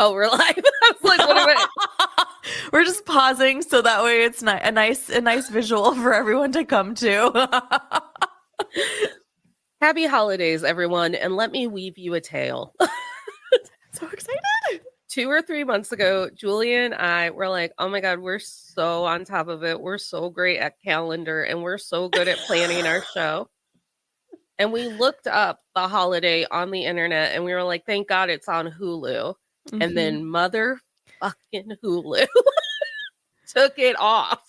Oh, we're live. I was like, what am I? We're just pausing so that way it's a nice visual for everyone to come to. Happy holidays, everyone, and let me weave you a tale. So excited. 2 or 3 months ago, Julia and I were like, oh my God, we're so on top of it. We're so great at calendar and we're so good at planning our show. And we looked up the holiday on the internet and we were like, thank God it's on Hulu. Mm-hmm. And then motherfucking Hulu took it off.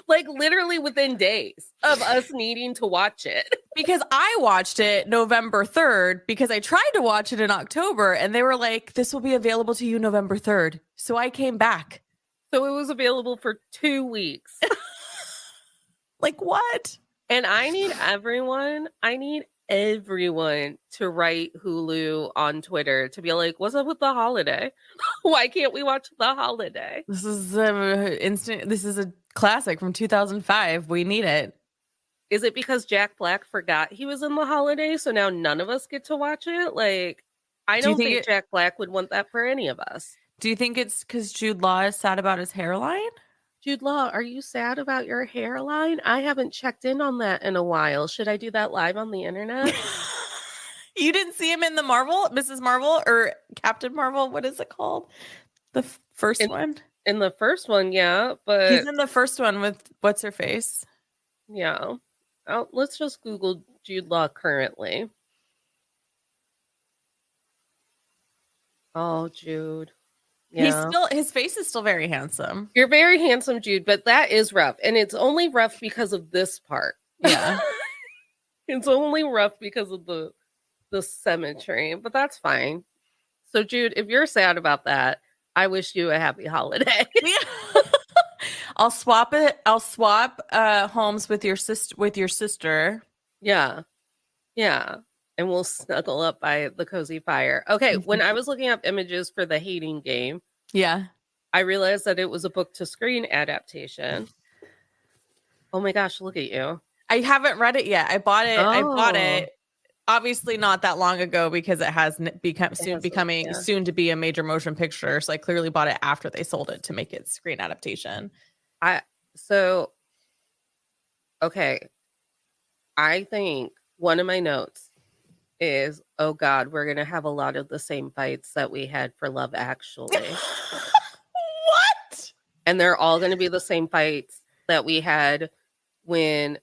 Like literally within days of us needing to watch it. Because I watched it November 3rd because I tried to watch it in October and they were like, this will be available to you November 3rd. So I came back. So it was available for 2 weeks. Like what? And I need everyone to write Hulu on Twitter to be like, what's up with the holiday? Why can't we watch the holiday? This is This is a classic from 2005. We need it. Is it because Jack Black forgot he was in the holiday, so now none of us get to watch it? Like, I don't think Jack Black would want that for any of us. Do you think it's because Jude Law is sad about his hairline? Jude Law, are you sad about your hairline? I haven't checked in on that in a while. Should I do that live on the internet? You didn't see him in the Mrs. Marvel or Captain Marvel? What is it called? The first one? In the first one, yeah, but he's in the first one with what's her face? Yeah. Oh, let's just Google Jude Law currently. Oh, Jude. Yeah. His face is still very handsome. You're very handsome, Jude, but that is rough. And it's only rough because of this part. Yeah. It's only rough because of the symmetry, but that's fine. So, Jude, if you're sad about that, I wish you a happy holiday. I'll swap homes with your sister. Yeah. And we'll snuggle up by the cozy fire. Okay, when I was looking up images for the Hating Game, I realized that it was a book to screen adaptation. Oh my gosh, look at you. I haven't read it yet. I bought it. I bought it obviously not that long ago because it has becoming soon to be a major motion picture. So I clearly bought it after they sold it to make it screen adaptation. Okay. I think one of my notes is, oh God, we're going to have a lot of the same fights that we had for Love Actually. What? And they're all going to be the same fights that we had when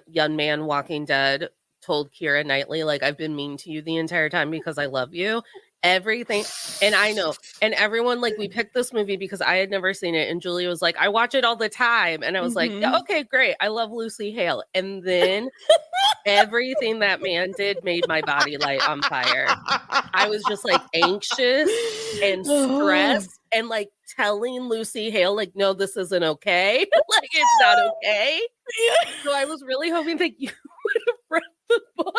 young man Walking Dead told Keira Knightley, like, I've been mean to you the entire time because I love you. Everything. And I know. And everyone, like, we picked this movie because I had never seen it. And Julia was like, I watch it all the time. And I was like, yeah, okay, great. I love Lucy Hale. And then everything that man did made my body light on fire. I was just like anxious and stressed and like telling Lucy Hale, like, no, this isn't okay. Like, it's not okay. So I was really hoping that you would have read the book.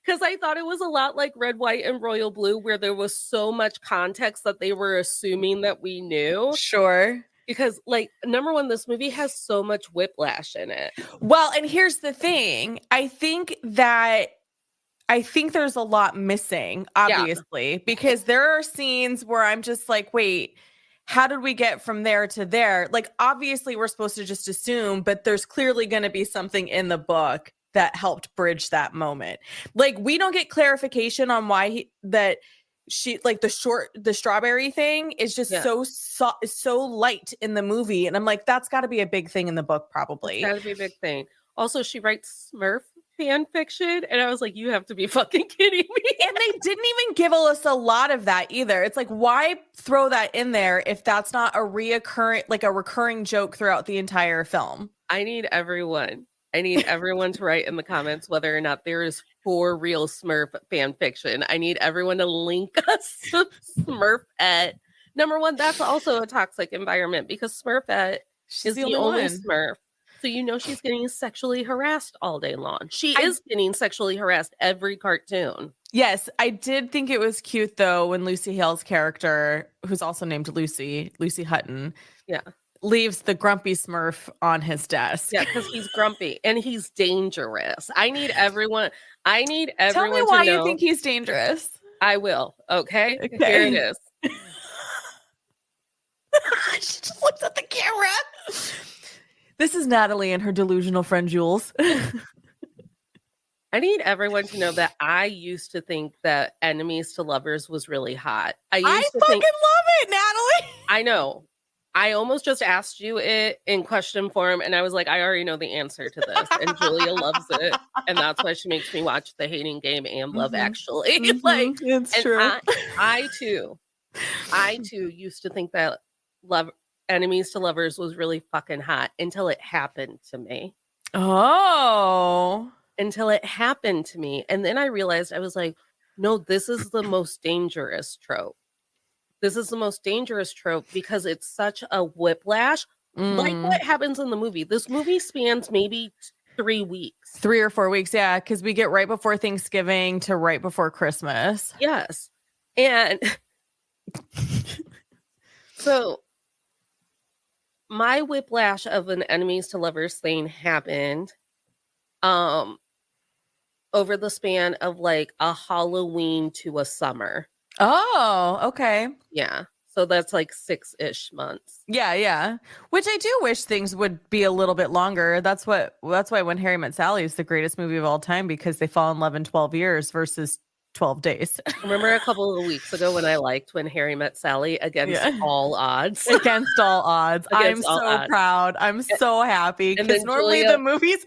Because I thought it was a lot like Red, White, and Royal Blue, where there was so much context that they were assuming that we knew. Sure. Because, like, number one, this movie has so much whiplash in it. Well, and here's the thing. I think there's a lot missing, obviously, because there are scenes where I'm just like, wait, how did we get from there to there? Like, obviously, we're supposed to just assume, but there's clearly going to be something in the book that helped bridge that moment. Like, we don't get clarification on why the strawberry thing is just so light in the movie. And I'm like, that's got to be a big thing in the book, probably. It's got to be a big thing. Also, she writes Smurf fan fiction, and I was like, you have to be fucking kidding me. And they didn't even give us a lot of that either. It's like, why throw that in there if that's not a recurring joke throughout the entire film? I need everyone to write in the comments whether or not there is for real Smurf fan fiction. I need everyone to link us to Smurfette. Number one, that's also a toxic environment because Smurfette is the only Smurf. So you know she's getting sexually harassed all day long. She is getting sexually harassed every cartoon. Yes, I did think it was cute, though, when Lucy Hale's character, who's also named Lucy Hutton, leaves the grumpy Smurf on his desk. Yeah, because he's grumpy and he's dangerous. I need everyone Tell me why you think he's dangerous. I will. Okay. Here it Okay. is. She just looks at the camera. This is Natalie and her delusional friend Jules. I need everyone to know that I used to think that Enemies to Lovers was really hot. I I used to fucking think, love it, Natalie. I know. I almost just asked you it in question form, and I was like, I already know the answer to this. And Julia loves it. And that's why she makes me watch The Hating Game and Love Actually. Like, It's and true. I too used to think that love Enemies to Lovers was really fucking hot until it happened to me. Oh. Until it happened to me. And then I realized, I was like, no, this is the most dangerous trope. This is the most dangerous trope because it's such a whiplash. Like what happens in the movie. This movie spans maybe 3 weeks. 3 or 4 weeks, yeah, because we get right before Thanksgiving to right before Christmas. Yes. And so my whiplash of an enemies to lovers thing happened over the span of like a Halloween to a summer. Oh, okay. Yeah. So that's like 6-ish months. Yeah. Which I do wish things would be a little bit longer. That's why When Harry Met Sally is the greatest movie of all time, because they fall in love in 12 years versus 12 days. Remember a couple of weeks ago when I liked When Harry Met Sally against all odds? Against all odds. I'm so proud. I'm so happy because normally the movies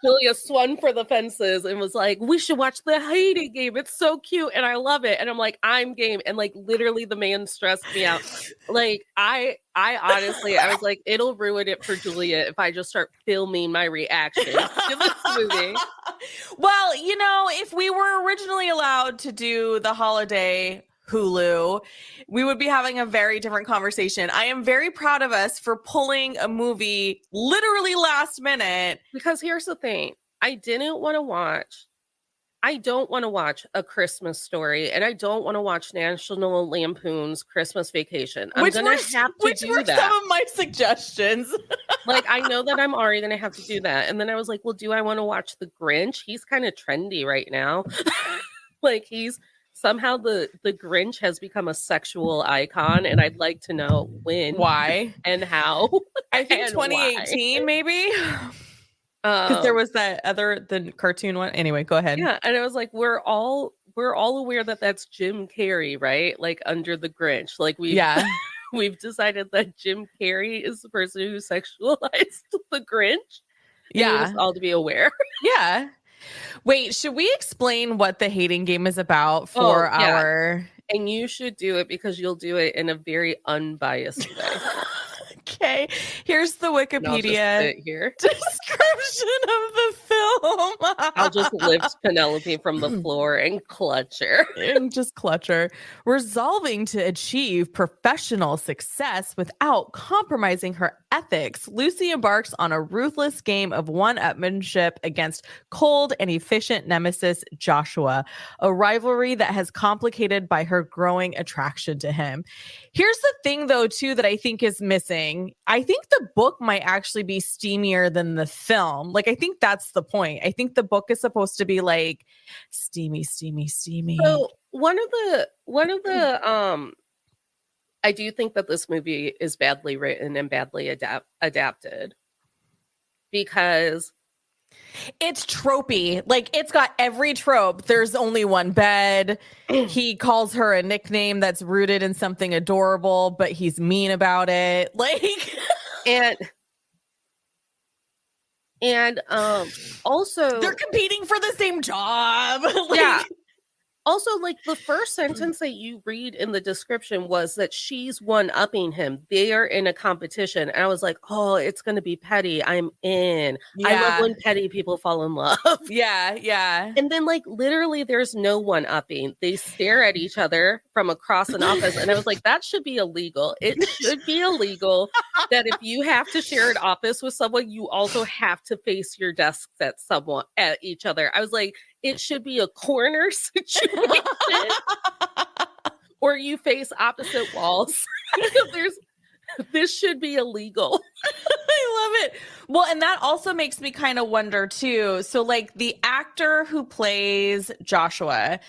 Julia swung for the fences and was like, we should watch The Hating Game. It's so cute. And I love it. And I'm like, I'm game. And like, literally the man stressed me out. Like, I honestly, I was like, it'll ruin it for Julia if I just start filming my reactions to this movie. Well, if we were originally allowed to do the holiday Hulu, we would be having a very different conversation. I am very proud of us for pulling a movie literally last minute. Because here's the thing. I don't want to watch A Christmas Story, and I don't want to watch National Lampoon's Christmas Vacation. I'm going to have to do that. Some of my suggestions. Like, I know that I'm already going to have to do that. And then I was like, well, do I want to watch The Grinch? He's kind of trendy right now. Like, somehow the Grinch has become a sexual icon, and I'd like to know when, why, and how. I think 2018 maybe, because there was the cartoon one. Anyway, go ahead. Yeah, and I was like, we're all aware that that's Jim Carrey, right? Like, under the Grinch, like we've decided that Jim Carrey is the person who sexualized the Grinch. Yeah, we just all to be aware. Yeah. Wait, should we explain what The Hating Game is about for our... And you should do it because you'll do it in a very unbiased way. Okay, here's the Wikipedia description of the film. I'll just lift Penelope from the floor and clutch her. Resolving to achieve professional success without compromising her ethics, Lucy embarks on a ruthless game of one-upmanship against cold and efficient nemesis Joshua, a rivalry that has complicated by her growing attraction to him. Here's the thing, though, too, that I think is missing. I think the book might actually be steamier than the film. Like, I think that's the point. I think the book is supposed to be like steamy. So one of the I do think that this movie is badly written and badly adapted because it's tropey. Like, it's got every trope. There's only one bed. He calls her a nickname that's rooted in something adorable, but he's mean about it. Like, and also they're competing for the same job. Yeah. Also, like, the first sentence that you read in the description was that she's one-upping him. They are in a competition. And I was like, oh, it's going to be petty. I'm in. Yeah. I love when petty people fall in love. Yeah. And then, like, literally there's no one-upping. They stare at each other from across an office. And I was like, that should be illegal. It should be illegal that if you have to share an office with someone, you also have to face your desks at each other. I was like, it should be a corner situation or you face opposite walls. This should be illegal. I love it. Well, and that also makes me kind of wonder too. So, like, the actor who plays Joshua,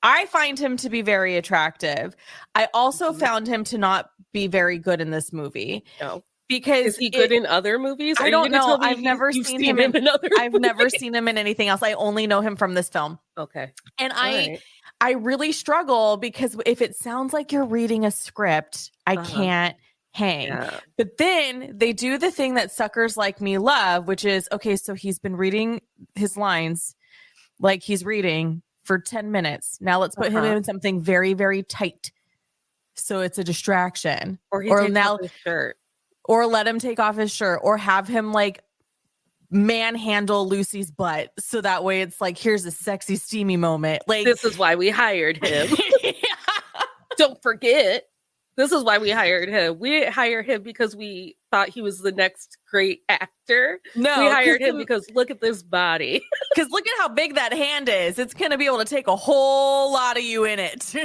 I find him to be very attractive. I also found him to not be very good in this movie. No. Because is he good in other movies? I Are you don't going to know. tell me I've never you've seen seen him him in other I've movies? never seen him in anything else. I only know him from this film. Okay. And All right. I really struggle because if it sounds like you're reading a script, I can't hang. Yeah. But then they do the thing that suckers like me love, which is, okay, so he's been reading his lines like he's reading for 10 minutes. Now let's put him in something very, very tight. So it's a distraction. Or he takes off his shirt. Or let him take off his shirt, or have him like manhandle Lucy's butt. So that way it's like, here's a sexy, steamy moment. Like, this is why we hired him. Don't forget. This is why we hired him. We didn't hire him because we thought he was the next great actor. No, we hired him because look at this body. Because look at how big that hand is. It's going to be able to take a whole lot of you in it.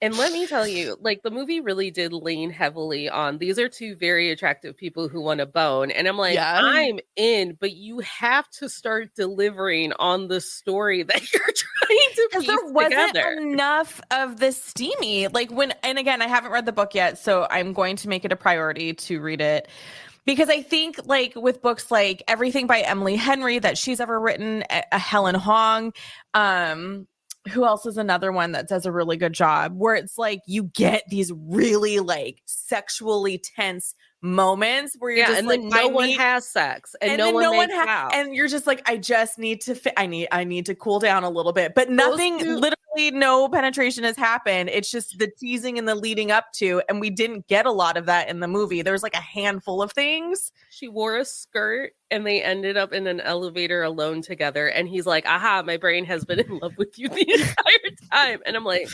And let me tell you, like, the movie really did lean heavily on, these are two very attractive people who want a bone. And I'm like, I'm in, but you have to start delivering on the story that you're trying to piece together. Because there wasn't enough of the steamy. Like and again, I haven't read the book yet, so I'm going to make it a priority to read it. Because I think, like, with books like everything by Emily Henry that she's ever written, Helen Hong, who else is another one that does a really good job, where it's like you get these really like sexually tense moments where you're just and like, then no one has sex and no one makes out, and you're just like, I just need to I need to cool down a little bit, but nothing, literally no penetration has happened. It's just the teasing and the leading up to, and we didn't get a lot of that in the movie. There was like a handful of things. She wore a skirt and they ended up in an elevator alone together, and he's like, aha, my brain has been in love with you the entire time. And I'm like,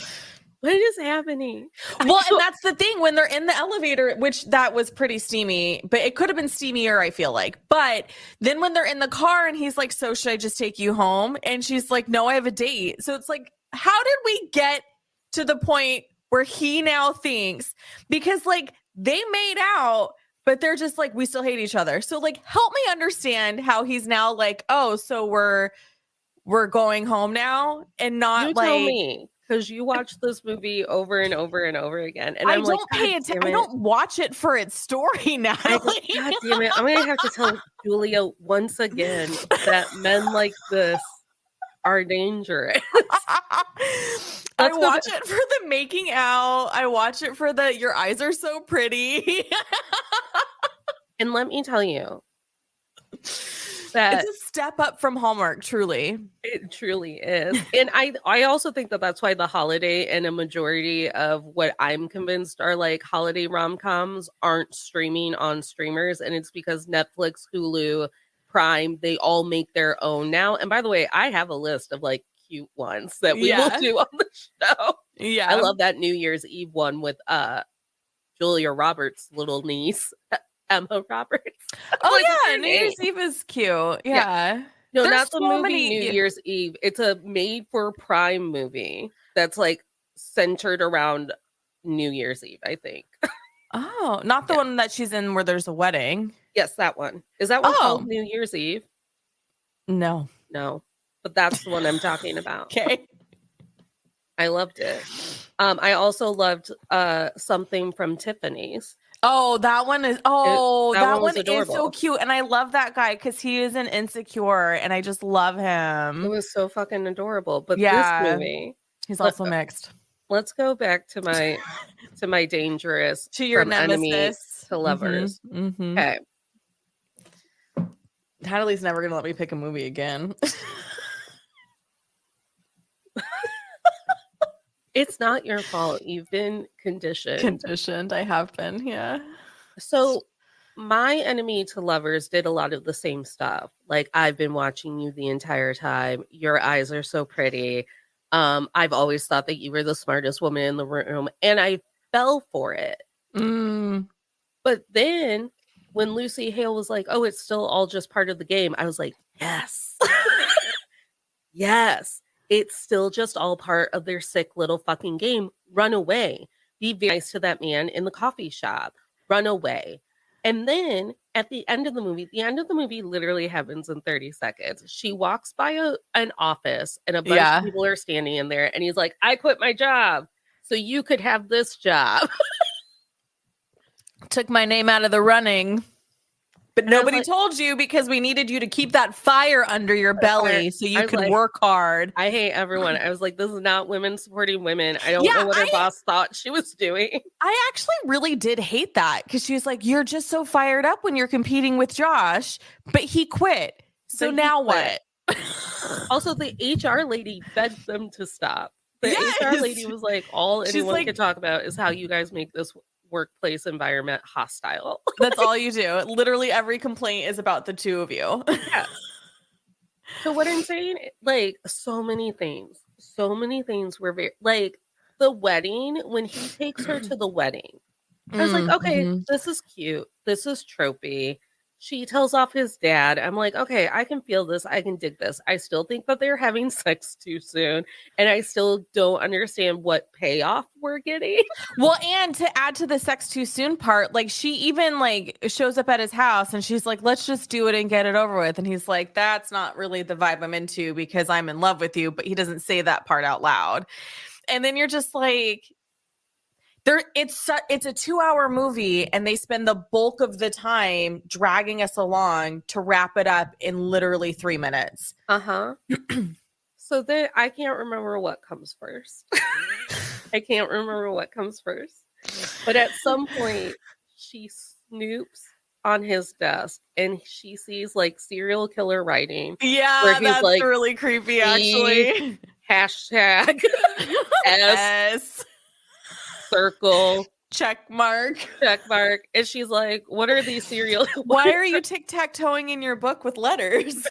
what is happening? Well, and that's the thing, when they're in the elevator, which that was pretty steamy, but it could have been steamier, I feel like. But then when they're in the car and he's like, so should I just take you home? And she's like, no, I have a date. So it's like, how did we get to the point where he now thinks, because like they made out, but they're just like, we still hate each other. So like, help me understand how he's now like, oh, so we're going home now, and not you like, tell me. Because you watch this movie over and over and over again. And I'm I don't pay attention. I don't watch it for its story, Natalie. God damn it. I'm going to have to tell Julia once again that men like this are dangerous. I watch it for the making out. I watch it for the, your eyes are so pretty. And let me tell you, that it's a step up from Hallmark, truly. It truly is. And I also think that that's why The Holiday and a majority of what I'm convinced are like holiday rom-coms aren't streaming on streamers. And it's because Netflix, Hulu, Prime, they all make their own now. And by the way, I have a list of like cute ones that we will do on the show. Yeah. I love that New Year's Eve one with Julia Roberts' little niece. Emma Roberts. Oh yeah, New Year's Eve is cute. Yeah. No, there's not the movie New Year's Eve. It's a made for Prime movie that's like centered around New Year's Eve, I think. Oh, not the one that she's in where there's a wedding. Yes, that one. Is that one called New Year's Eve? No. But that's the one I'm talking about. Okay. I loved it. I also loved Something from Tiffany's. Oh, that one is, that one is so cute. And I love that guy because he is an insecure and I just love him. It was so fucking adorable. But this movie, he's also mixed. Let's go back to my dangerous, to your nemesis, enemies to lovers. Mm-hmm. Okay. Natalie's never going to let me pick a movie again. It's not your fault. You've been conditioned. I have been, yeah. So my enemy to lovers did a lot of the same stuff. Like, I've been watching you the entire time. Your eyes are so pretty. I've always thought that you were the smartest woman in the room. And I fell for it. But then when Lucy Hale was like, oh, it's still all just part of the game, I was like, yes. Yes. It's still just all part of their sick little fucking game. Run away. Be very nice to that man in the coffee shop. Run away. And then at the end of the movie literally happens in 30 seconds. She walks by an office and a bunch of people are standing in there and he's like, I quit my job so you could have this job. Took my name out of the running. But nobody told you because we needed you to keep that fire under your belly so you could work hard. I hate everyone. I was like, this is not women supporting women. I don't know what her boss thought she was doing. I actually really did hate that because she was like, you're just so fired up when you're competing with Josh, but he quit. So now what? Also, the HR lady begged them to stop. The HR lady was like, all anyone can talk about is how you guys make this workplace environment hostile. That's all you do. Literally every complaint is about the two of you. Yeah. So what I'm saying, like, so many things were very, like, the wedding, when he takes her to the wedding, I was like, okay, this is cute. This is tropey. She tells off his dad. I'm like, okay, I can feel this. I can dig this. I still think that they're having sex too soon. And I still don't understand what payoff we're getting. Well, and to add to the sex too soon part, like she even like shows up at his house and she's like, let's just do it and get it over with. And he's like, that's not really the vibe I'm into because I'm in love with you. But he doesn't say that part out loud. And then you're just like, it's a 2-hour movie and they spend the bulk of the time dragging us along to wrap it up in literally 3 minutes. So then I can't remember what comes first. I can't remember what comes first. But at some point she snoops on his desk and she sees like serial killer writing. Yeah, where he's that's like, really creepy actually. Hashtag S. Circle check mark. And she's like, what are these serial why are you tic-tac-toeing in your book with letters?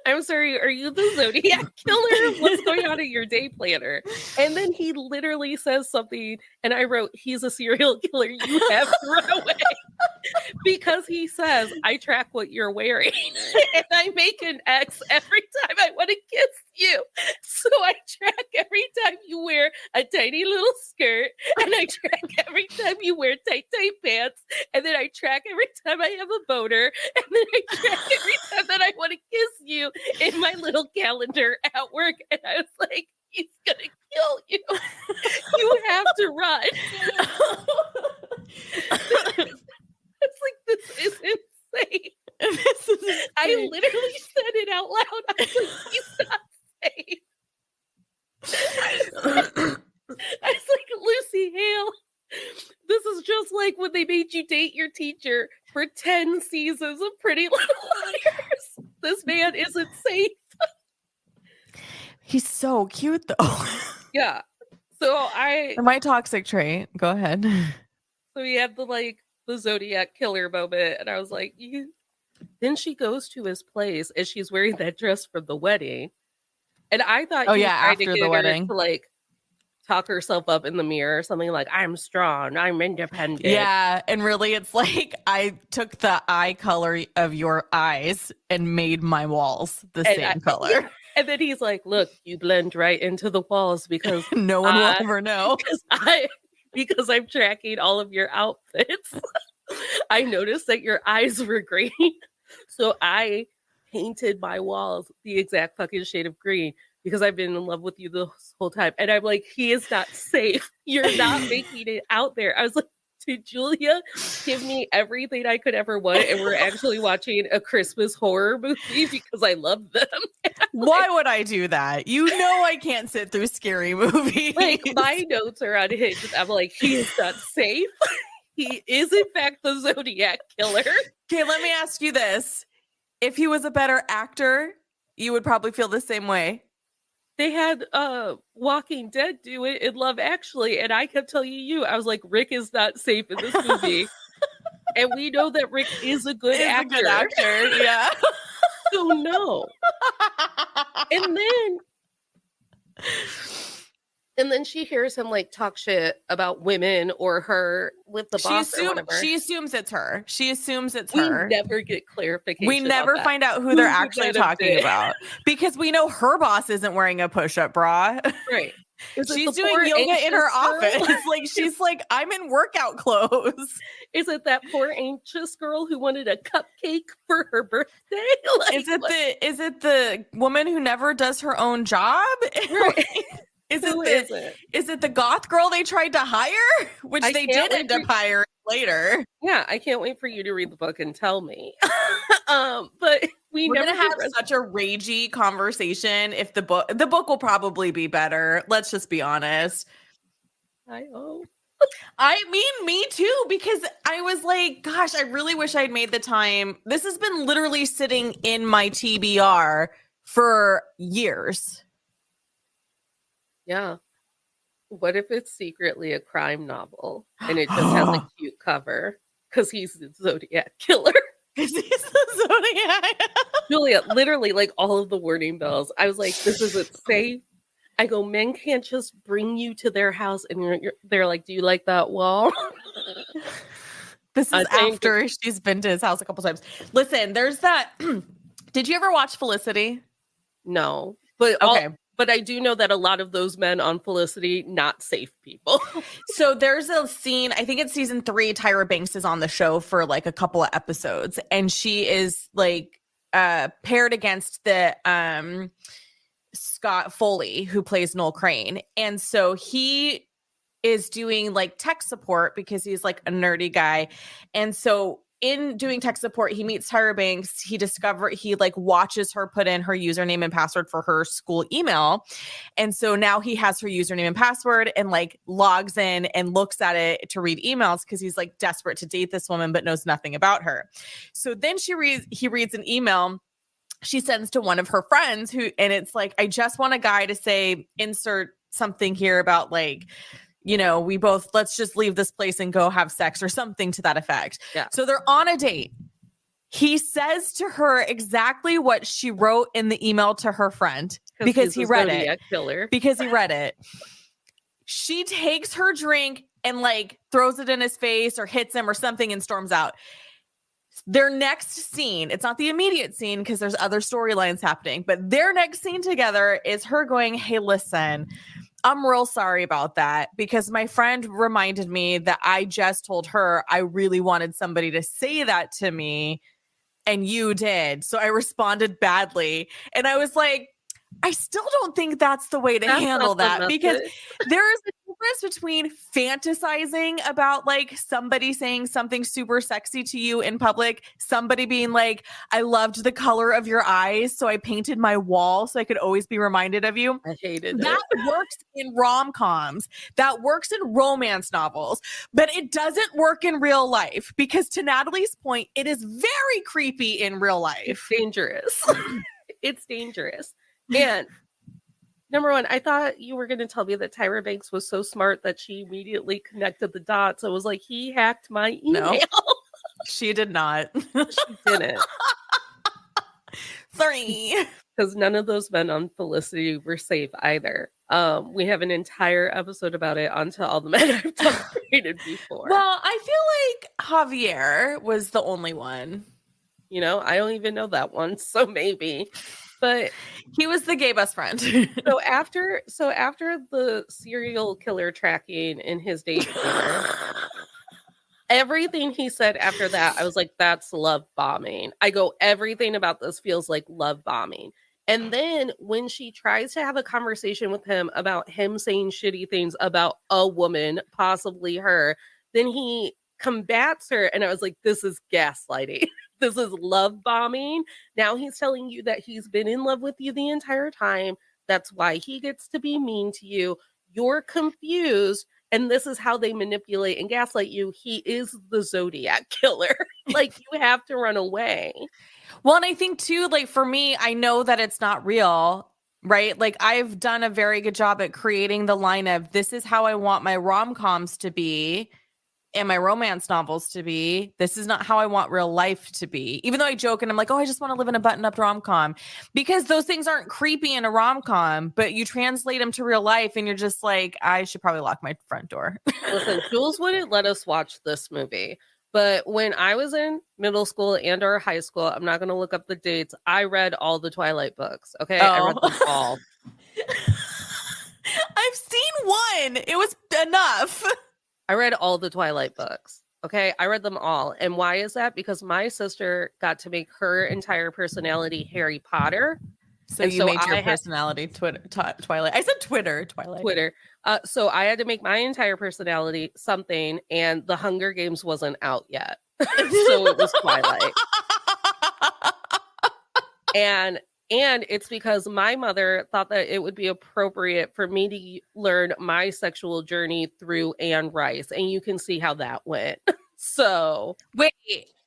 I'm sorry, are you the Zodiac killer? What's going on in your day planner? And then he literally says something and I wrote, he's a serial killer, you have to run away. Because he says, I track what you're wearing and I make an X every time I want to kiss you. So I track every time you wear a tiny little skirt and I track every time you wear tight pants and then I track every time I have a boner and then I track every time that I want to kiss you in my little calendar at work. And I was like, he's gonna kill you. You have to run. It's like, this is insane. I literally said it out loud. I was like, he's not safe. I was like, Lucy Hale, this is just like when they made you date your teacher for 10 seasons of Pretty Little Liars. This man isn't safe. He's so cute though. Yeah. So my toxic trait. Go ahead. So we had the Zodiac killer moment, and I was like, then she goes to his place and she's wearing that dress from the wedding. And I thought after the wedding to like talk herself up in the mirror or something like, I'm strong, I'm independent. Yeah, and really it's like I took the eye color of your eyes and made my walls the same color. Yeah. And then he's like, look, you blend right into the walls because no one will ever know. Because I'm tracking all of your outfits. I noticed that your eyes were green. So I painted my walls the exact fucking shade of green because I've been in love with you this whole time. And I'm like, he is not safe. You're not making it out there. I was like, did Julia give me everything I could ever want? And we're actually watching a Christmas horror movie because I love them. Why would I do that? You know I can't sit through scary movies. Like, my notes are unhinged. I'm like, he is not safe. He is, in fact, the Zodiac killer. Okay, let me ask you this. If he was a better actor, you would probably feel the same way. They had Walking Dead do it in Love Actually, and I kept telling you, I was like, Rick is not safe in this movie. And we know that Rick is a good actor. A good actor, yeah. So no. And then she hears him like talk shit about women or her with the boss or whatever. She assumes it's her. We never get clarification. We never find out who they're actually talking about because we know her boss isn't wearing a push-up bra. Right. Is it She's the doing poor yoga in her anxious girl? office. Like, she's like, I'm in workout clothes. Is it that poor anxious girl who wanted a cupcake for her birthday? Like, Is it the woman who never does her own job? right. Is Who is it? is it the goth girl they tried to hire? Which I they can't did end up hiring later. Yeah, I can't wait for you to read the book and tell me. But We're gonna have such a ragey conversation if the book will probably be better. Let's just be honest. I hope. I mean, me too, because I was like, gosh, I really wish I'd made the time. This has been literally sitting in my TBR for years. Yeah. What if it's secretly a crime novel and it just has a cute cover because he's the Zodiac killer? Because he's the Zodiac. Julia, literally, like all of the warning bells. I was like, this isn't safe. I go, men can't just bring you to their house and they're like, do you like that wall? This is after she's been to his house a couple times. Listen, there's that. Did you ever watch Felicity? No, but okay. But I do know that a lot of those men on Felicity, not safe people. So there's a scene, I think it's season 3, Tyra Banks is on the show for like a couple of episodes. And she is like paired against the Scott Foley, who plays Noel Crane. And so he is doing like tech support because he's like a nerdy guy. And so in doing tech support, he meets Tyra Banks. He like watches her put in her username and password for her school email. And so now he has her username and password and like logs in and looks at it to read emails because he's like desperate to date this woman, but knows nothing about her. So then he reads an email she sends to one of her friends and it's like, I just want a guy to say, insert something here about like, let's just leave this place and go have sex or something to that effect. Yeah. So they're on a date. He says to her exactly what she wrote in the email to her friend because he read it. Killer. Because he read it. She takes her drink and like throws it in his face or hits him or something and storms out. Their next scene, it's not the immediate scene because there's other storylines happening, but their next scene together is her going, hey, listen, I'm real sorry about that because my friend reminded me that I just told her I really wanted somebody to say that to me and you did. So I responded badly. And I was like, I still don't think that's the way to handle that because there is a difference between fantasizing about like somebody saying something super sexy to you in public, somebody being like, I loved the color of your eyes, so I painted my wall so I could always be reminded of you. I hated that. Works in rom-coms, that works in romance novels, but it doesn't work in real life because to Natalie's point, it is very creepy in real life. It's dangerous. It's dangerous. And number one, I thought you were going to tell me that Tyra Banks was so smart that she immediately connected the dots. I was like, he hacked my email. No, she did not. She didn't. Sorry. Because none of those men on Felicity were safe either. We have an entire episode about it onto all the men I've tolerated before. Well, I feel like Javier was the only one. I don't even know that one, so maybe. But he was the gay best friend. so after the serial killer tracking in his date everything he said after that, I was like, that's love bombing. I go, everything about this feels like love bombing. And then when she tries to have a conversation with him about him saying shitty things about a woman, possibly her, then he combats her. And I was like, this is gaslighting. This is love bombing. Now he's telling you that he's been in love with you the entire time. That's why he gets to be mean to you. You're confused. And this is how they manipulate and gaslight you. He is the Zodiac killer. Like, you have to run away. Well, and I think too, like for me, I know that it's not real, right? Like I've done a very good job at creating the line of this is how I want my rom-coms to be and my romance novels to be. This is not how I want real life to be. Even though I joke and I'm like, oh, I just want to live in a button-up rom-com because those things aren't creepy in a rom-com, but you translate them to real life and you're just like, I should probably lock my front door. Listen, Jules wouldn't let us watch this movie. But when I was in middle school and or high school, I'm not going to look up the dates. I read all the Twilight books. Okay. Oh. I read them all. I I've seen one. It was enough. I read all the Twilight books. Okay, I read them all. And why is that? Because my sister got to make her entire personality Harry Potter. So And you so made your I had personality Twilight. I said Twilight. Twitter. So I had to make my entire personality something, and the Hunger Games wasn't out yet. So it was Twilight. And it's because my mother thought that it would be appropriate for me to learn my sexual journey through Anne Rice, and you can see how that went. So wait,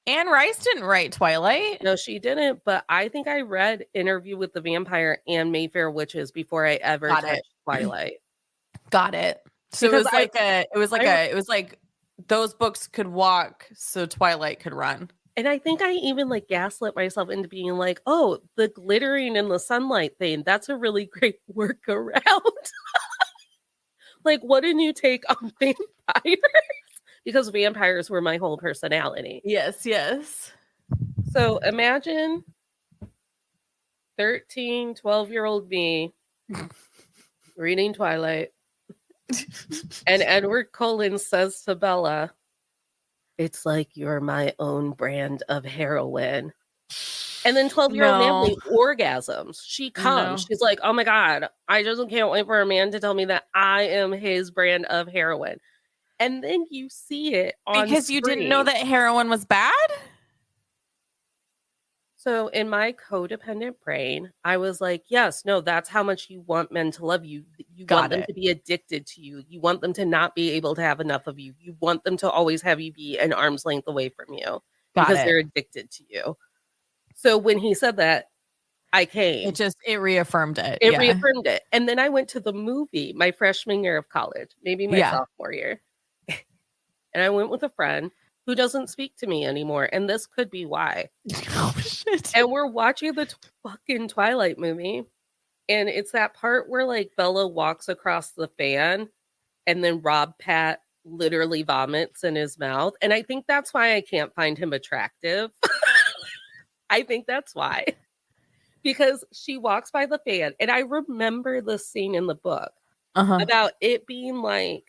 Anne Rice didn't write Twilight? No, she didn't, but I think I read Interview with the Vampire and Mayfair Witches before I ever touched Twilight. Got it. So Because it was like those books could walk so Twilight could run. And I think I even like gaslit myself into being like, oh, the glittering in the sunlight thing, that's a really great workaround. Like, what a new take on vampires. Because vampires were my whole personality. Yes, yes. So imagine 13, 12-year-old me reading Twilight. And Edward Cullen says to Bella, it's like you're my own brand of heroine. And then 12-year-old Natalie orgasms. She comes. She's like, oh my God, I just can't wait for a man to tell me that I am his brand of heroine. And then you see it on because screen. You didn't know that heroin was bad? So in my codependent brain, I was like, yes, no, that's how much you want men to love you. You want them to be addicted to you. You want them to not be able to have enough of you. You want them to always have you be an arm's length away from you because they're addicted to you. So when he said that, I came. It reaffirmed it. It reaffirmed it. And then I went to the movie my freshman year of college, maybe my sophomore year. And I went with a friend who doesn't speak to me anymore. And this could be why. Oh, shit. And we're watching the fucking Twilight movie. And it's that part where like Bella walks across the fan and then Rob Pat literally vomits in his mouth. And I think that's why I can't find him attractive. I think that's why. Because she walks by the fan. And I remember the scene in the book about it being like,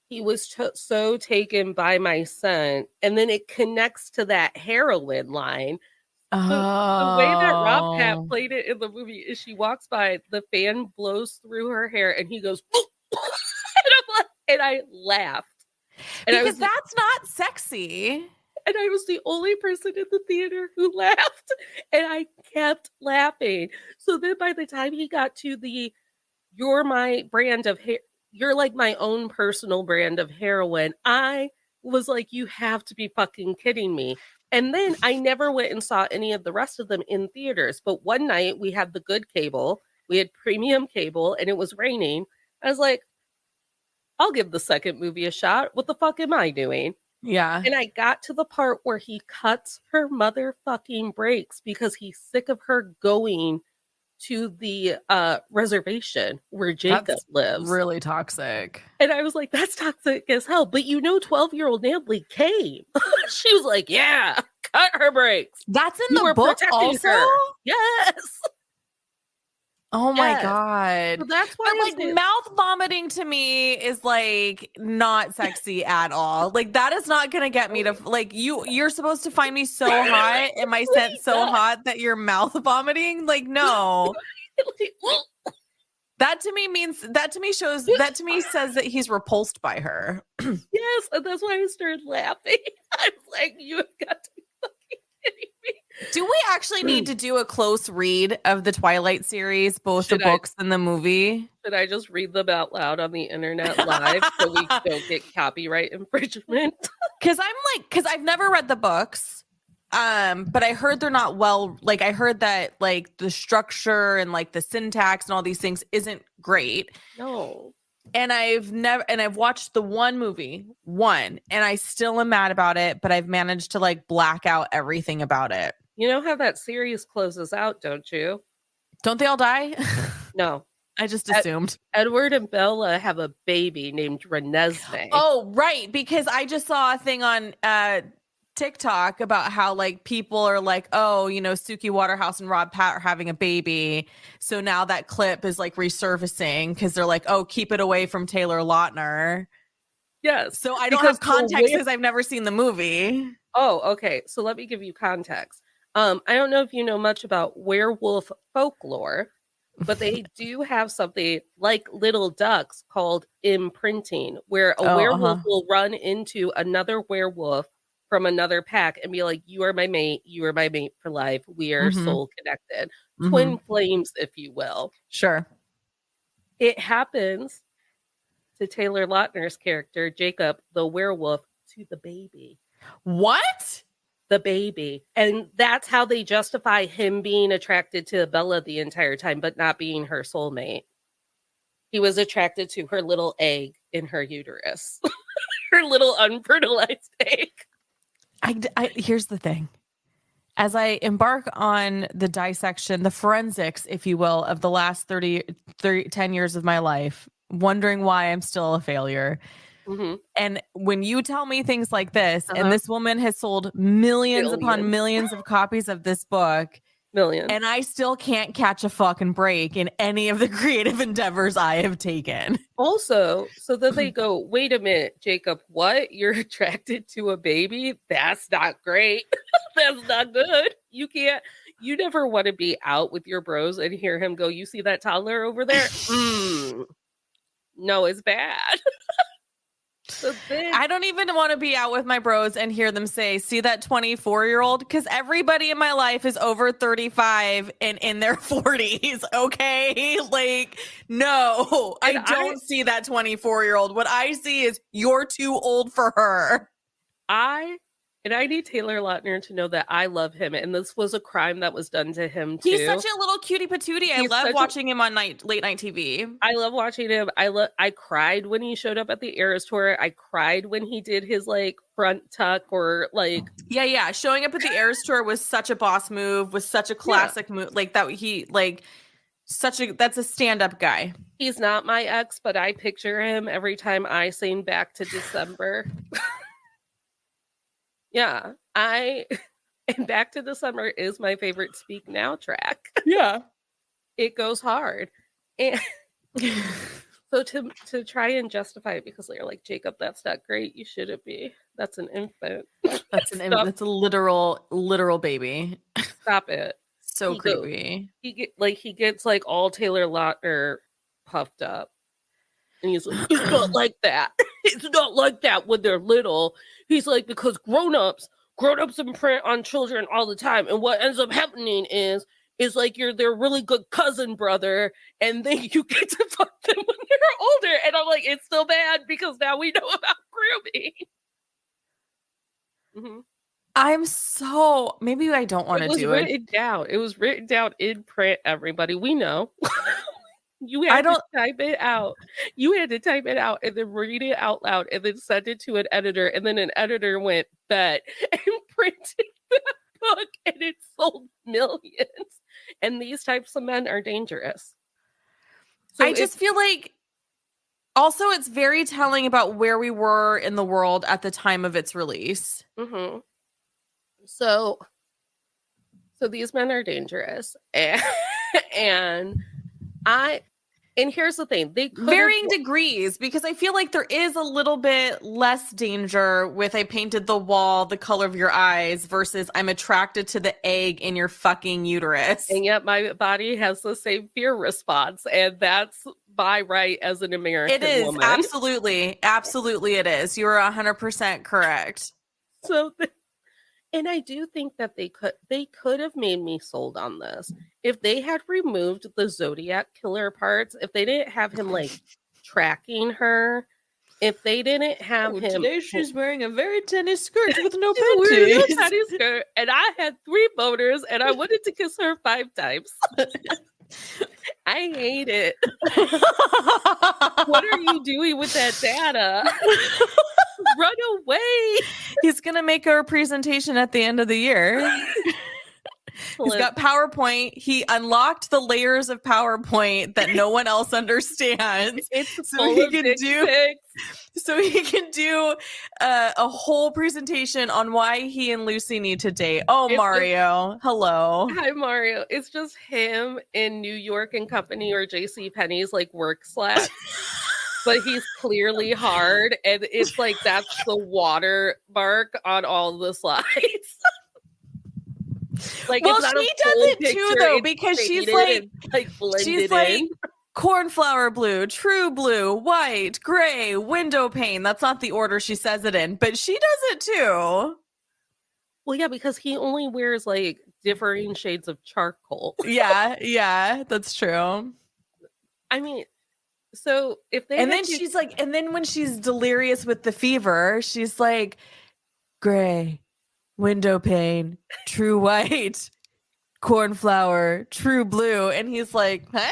he was so taken by my son. And then it connects to that heroin line. The way that Rob Pat played it in the movie is she walks by, the fan blows through her hair, and he goes, and I laughed. And because that's not sexy. And I was the only person in the theater who laughed. And I kept laughing. So then by the time he got to the, you're my brand of hair, you're like my own personal brand of heroin, I was like, you have to be fucking kidding me. And then I never went and saw any of the rest of them in theaters. But one night we had the good cable, we had premium cable, and it was raining. I was like, I'll give the second movie a shot. What the fuck am I doing? Yeah. And I got to the part where he cuts her motherfucking brakes because he's sick of her going to the reservation where Jacob lives. Really toxic. And I was like, that's toxic as hell. But 12-year-old Natalie came. She was like, yeah, cut her brakes. That's in the book also? Her. Yes. Oh my God. So that's why like mouth vomiting to me is like not sexy at all. Like that is not going to get me to like you're supposed to find me so hot and my scent so hot that you're mouth vomiting. Like, no. That to me says that he's repulsed by her. Yes. And that's why I started laughing. I was like, you have got to be fucking kidding me. Do we actually need to do a close read of the Twilight series, both the books and the movie? Should I just read them out loud on the internet live so we don't get copyright infringement? Because I've never read the books, but I heard they're not well. Like I heard that like the structure and like the syntax and all these things isn't great. No. And I've watched the one movie, and I still am mad about it, but I've managed to like black out everything about it. You know how that series closes out, don't you? Don't they all die? No. I just assumed. Edward and Bella have a baby named Renesmee. Oh, right. Because I just saw a thing on TikTok about how like people are like, oh, you know, Suki Waterhouse and Rob Pat are having a baby. So now that clip is like resurfacing because they're like, oh, keep it away from Taylor Lautner. Yes. So I don't Because have context because I've never seen the movie. Oh, okay. So let me give you context. I don't know if you know much about werewolf folklore, but they do have something like little ducks called imprinting, where a Oh, werewolf will run into another werewolf from another pack and be like, "You are my mate. You are my mate for life. We are soul connected." Twin flames, if you will. Sure. It happens to Taylor Lautner's character, Jacob, the werewolf, to the baby. What? The baby. And that's how they justify him being attracted to Bella the entire time, but not being her soulmate. He was attracted to her little egg in her uterus, her little unfertilized egg. Here's the thing. As I embark on the dissection, the forensics, if you will, of the last 10 years of my life, wondering why I'm still a failure. Mm-hmm. And when you tell me things like this, and this woman has sold millions upon millions of copies of this book, and I still can't catch a fucking break in any of the creative endeavors I have taken. Also, so that they go, wait a minute, Jacob, what? You're attracted to a baby? That's not great. That's not good. You never want to be out with your bros and hear him go, you see that toddler over there? No, it's bad. So I don't even want to be out with my bros and hear them say, see that 24-year-old? Because everybody in my life is over 35 and in their 40s. Okay. Like, no, I don't see that 24-year-old. What I see is you're too old for her. I need Taylor Lautner to know that I love him, and this was a crime that was done to him too. He's such a little cutie patootie. I love watching him on late night TV. I love watching him. I cried when he showed up at the Eras tour. I cried when he did his like front tuck or like yeah. Showing up at the Eras tour was such a boss move. Was such a classic move. Like that. He like that's a stand up guy. He's not my ex, but I picture him every time I sing Back to December. Yeah, and Back to December is my favorite Speak Now track. Yeah. It goes hard. And so to try and justify it because they're like, Jacob, that's not great. You shouldn't be. That's an infant. That's a literal baby. Stop it. So creepy. He gets like all Taylor Lautner puffed up. And he's like, it's not like that. It's not like that when they're little. He's like, because grown-ups imprint on children all the time. And what ends up happening is like you're their really good cousin brother, and then you get to fuck them when they're older. And I'm like, it's still bad because now we know about grooming. Maybe I don't want to do it. It was written down in print, everybody. We know. You had to type it out. You had to type it out and then read it out loud and then send it to an editor. And then an editor went, bet, and printed that book, and it sold millions. And these types of men are dangerous. So I just feel like also it's very telling about where we were in the world at the time of its release. So these men are dangerous. And here's the thing, they could varying degrees, because I feel like there is a little bit less danger with I painted the wall the color of your eyes versus I'm attracted to the egg in your fucking uterus. And yet my body has the same fear response, and that's my right as an American woman. It is, absolutely. Absolutely it is. You are 100% correct. And I do think that they could have made me sold on this if they had removed the Zodiac killer parts, if they didn't have him like tracking her, if they didn't have him. Today she's wearing a very tiny skirt with no panties. A tiny skirt, and I had 3 boners, and I wanted to kiss her 5 times. I hate it. What are you doing with that data? Run away. He's gonna make a presentation at the end of the year. He's got PowerPoint. He unlocked the layers of PowerPoint that no one else understands. It's full of dick pics. So he can do a whole presentation on why he and Lucy need to date. Oh, Mario. Hello. Hi, Mario. It's just him in New York and Company or J.C. Penney's like work slacks. But he's clearly hard, and it's like that's the watermark on all the slides. Like, well, she does it too, though, because she's like cornflower blue, true blue, white, gray, window pane. That's not the order she says it in, but she does it too. Well, yeah, because he only wears like differing shades of charcoal. Yeah, that's true. I mean, so if they she's like, and then when she's delirious with the fever, she's like, gray, window pane, true white, cornflower, true blue, and he's like, huh?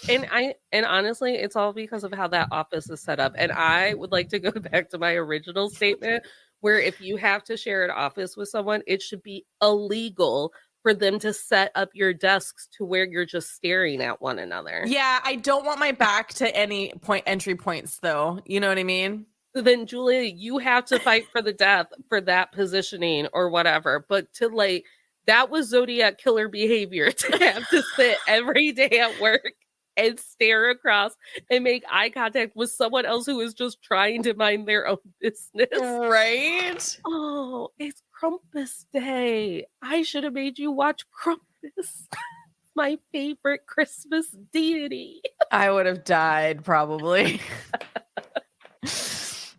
And honestly, it's all because of how that office is set up. And I would like to go back to my original statement, where if you have to share an office with someone, it should be illegal for them to set up your desks to where you're just staring at one another. Yeah, I don't want my back to any entry points, though. You know what I mean? Then, Julia, you have to fight for the death for that positioning or whatever. But to like, that was Zodiac killer behavior to have to sit every day at work and stare across and make eye contact with someone else who is just trying to mind their own business. Right? Oh, it's Krampus Day. I should have made you watch Krampus. My favorite Christmas deity. I would have died, probably.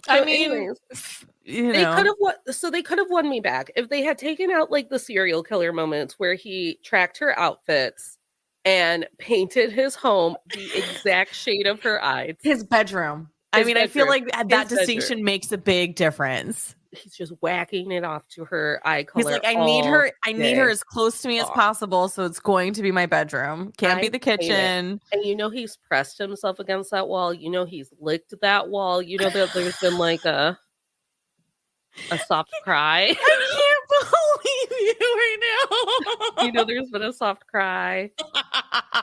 I mean, anyways, they could have won me back if they had taken out like the serial killer moments where he tracked her outfits and painted his home the exact shade of her eyes. His bedroom. I feel like that distinction makes a big difference. He's just whacking it off to her eye color. He's like, I need her as close to me as possible, so it's going to be my bedroom. Can't be the kitchen. And he's pressed himself against that wall. He's licked that wall. That there's been like a soft cry. I can't believe you right now. There's been a soft cry.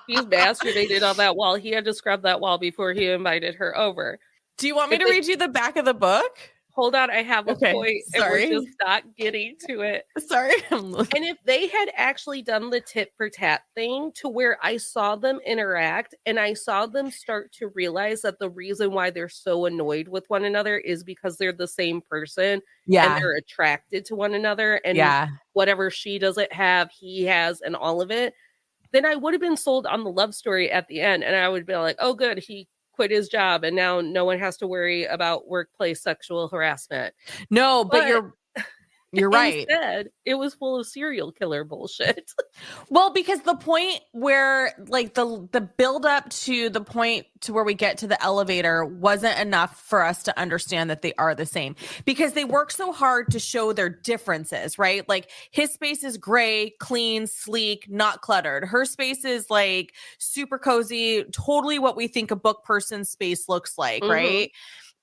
He's masturbated on that wall. He had to scrub that wall before he invited her over. Do you want me to read you the back of the book? Hold on, I have a point. Sorry. And we're just not getting to it. Sorry. And if they had actually done the tit for tat thing to where I saw them interact and I saw them start to realize that the reason why they're so annoyed with one another is because they're the same person. Yeah. And they're attracted to one another. And whatever she doesn't have, he has, and all of it. Then I would have been sold on the love story at the end. And I would be like, oh, good. He quit his job and now no one has to worry about workplace sexual harassment. No, but you're right. Instead, it was full of serial killer bullshit. Well, because the point where like the build up to the point to where we get to the elevator wasn't enough for us to understand that they are the same, because they work so hard to show their differences, right? Like his space is gray, clean, sleek, not cluttered. Her space is like super cozy, totally what we think a book person's space looks like, right?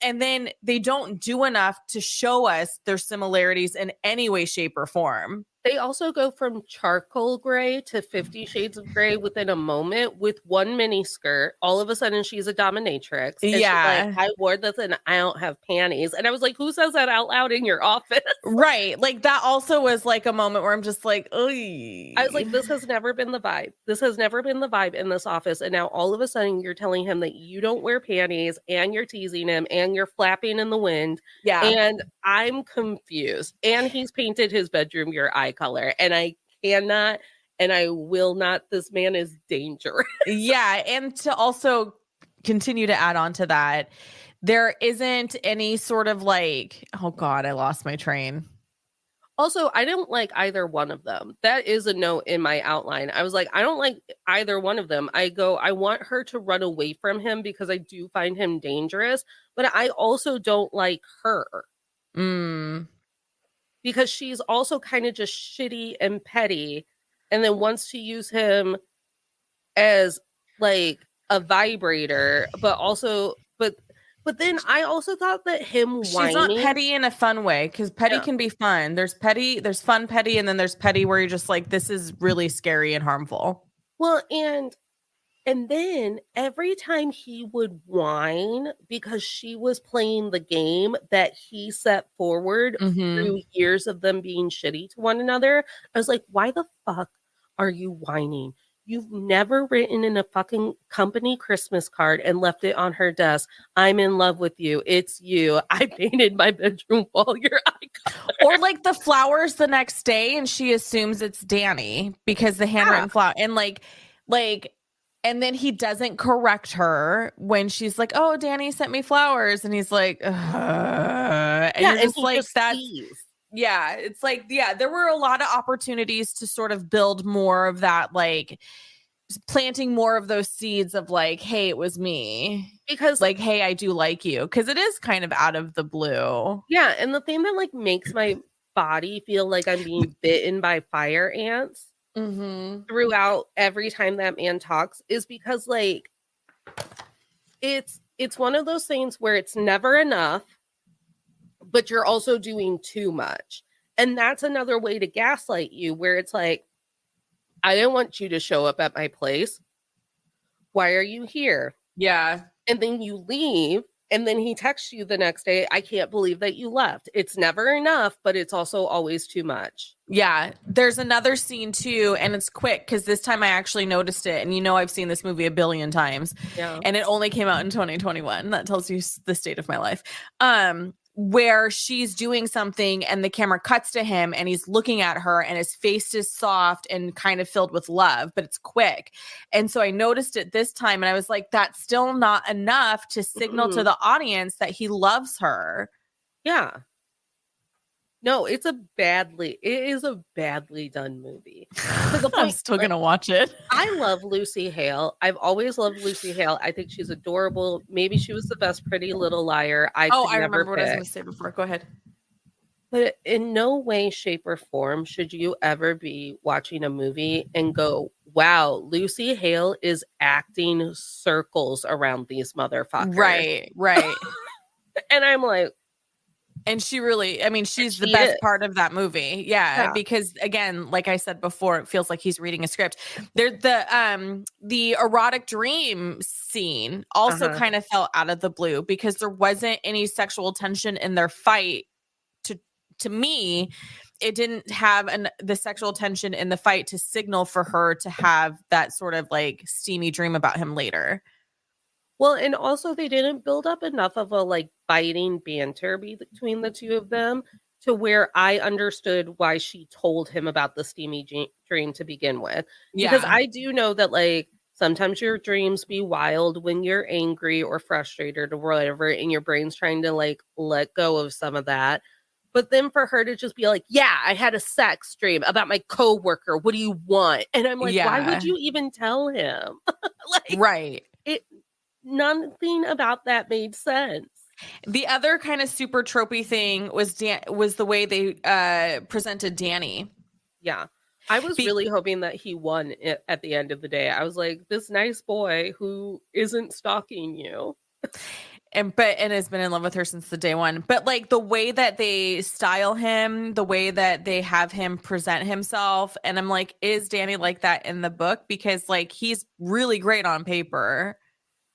And then they don't do enough to show us their similarities in any way, shape, or form. They also go from charcoal gray to 50 Shades of Gray within a moment with one mini skirt. All of a sudden, she's a dominatrix. And she's like, I wore this and I don't have panties. And I was like, who says that out loud in your office? Right. Like that also was like a moment where I'm just like, oy. I was like, this has never been the vibe. This has never been the vibe in this office. And now all of a sudden you're telling him that you don't wear panties and you're teasing him and you're flapping in the wind. Yeah. And I'm confused. And he's painted his bedroom your eye color. And I cannot and I will not. This man is dangerous. Yeah. And to also continue to add on to that, there isn't any sort of like, oh God, I lost my train. Also, I don't like either one of them. That is a note in my outline. I was like, I don't like either one of them. I want her to run away from him because I do find him dangerous, but I also don't like her. Because she's also kind of just shitty and petty and then wants to use him as like a vibrator, but But then I also thought that him She's not whining. petty in a fun way, because petty Yeah. can be fun. There's petty, there's fun petty, and then there's petty where you're just like, this is really scary and harmful. Well, and then every time he would whine because she was playing the game that he set forward Mm-hmm. through years of them being shitty to one another, I was like, why the fuck are you whining? You've never written in a fucking company Christmas card and left it on her desk. I'm in love with you. It's you. I painted my bedroom wall your icon. Or like the flowers the next day, and she assumes it's Danny because the handwritten flower, and and then he doesn't correct her when she's like, "Oh, Danny sent me flowers," and he's like, and Yeah, you're and just he like, just that's sees. yeah, it's like, yeah, there were a lot of opportunities to sort of build more of that, like planting more of those seeds of like, hey, it was me. Because Like, hey, I do like you. Because it is kind of out of the blue. yeah, and the thing that like makes my body feel like I'm being bitten by fire ants Mm-hmm. throughout every time that man talks is because like it's one of those things where it's never enough, but you're also doing too much. And that's another way to gaslight you where it's like, I didn't want you to show up at my place. Why are you here? Yeah. And then you leave. And then he texts you the next day, I can't believe that you left. It's never enough, but it's also always too much. Yeah. There's another scene too, and it's quick because this time I actually noticed it. And I've seen this movie a billion times. Yeah. And it only came out in 2021. That tells you the state of my life. Where she's doing something and the camera cuts to him and he's looking at her and his face is soft and kind of filled with love, but it's quick. And so I noticed it this time and I was like, that's still not enough to signal to the audience that he loves her. Yeah. No, it is a badly done movie. To the point, I'm still like, gonna watch it. I love Lucy Hale. I've always loved Lucy Hale. I think she's adorable. Maybe she was the best Pretty Little Liar. I could never remember what I was pick. gonna say before. Go ahead. But in no way, shape, or form should you ever be watching a movie and go, wow, Lucy Hale is acting circles around these motherfuckers. Right. And I'm like, and she really, I mean, she's she the best is. part of that movie. Yeah, because again, like I said before, it feels like he's reading a script. There, the erotic dream scene also kind of felt out of the blue because there wasn't any sexual tension in their fight. To me, it didn't have the sexual tension in the fight to signal for her to have that sort of like steamy dream about him later. Well, and also they didn't build up enough of a like biting banter between the two of them to where I understood why she told him about the steamy dream to begin with. Because I do know that like sometimes your dreams be wild when you're angry or frustrated or whatever, and your brain's trying to like let go of some of that. But then for her to just be like, yeah, I had a sex dream about my coworker. What do you want? And I'm like, why would you even tell him? Like, right. Nothing about that made sense. The other kind of super tropey thing was the way they presented Danny. Yeah. I was really hoping that he won at the end of the day. I was like, this nice boy who isn't stalking you. And has been in love with her since the day one. But like the way that they style him, the way that they have him present himself, and I'm like, is Danny like that in the book? Because like he's really great on paper.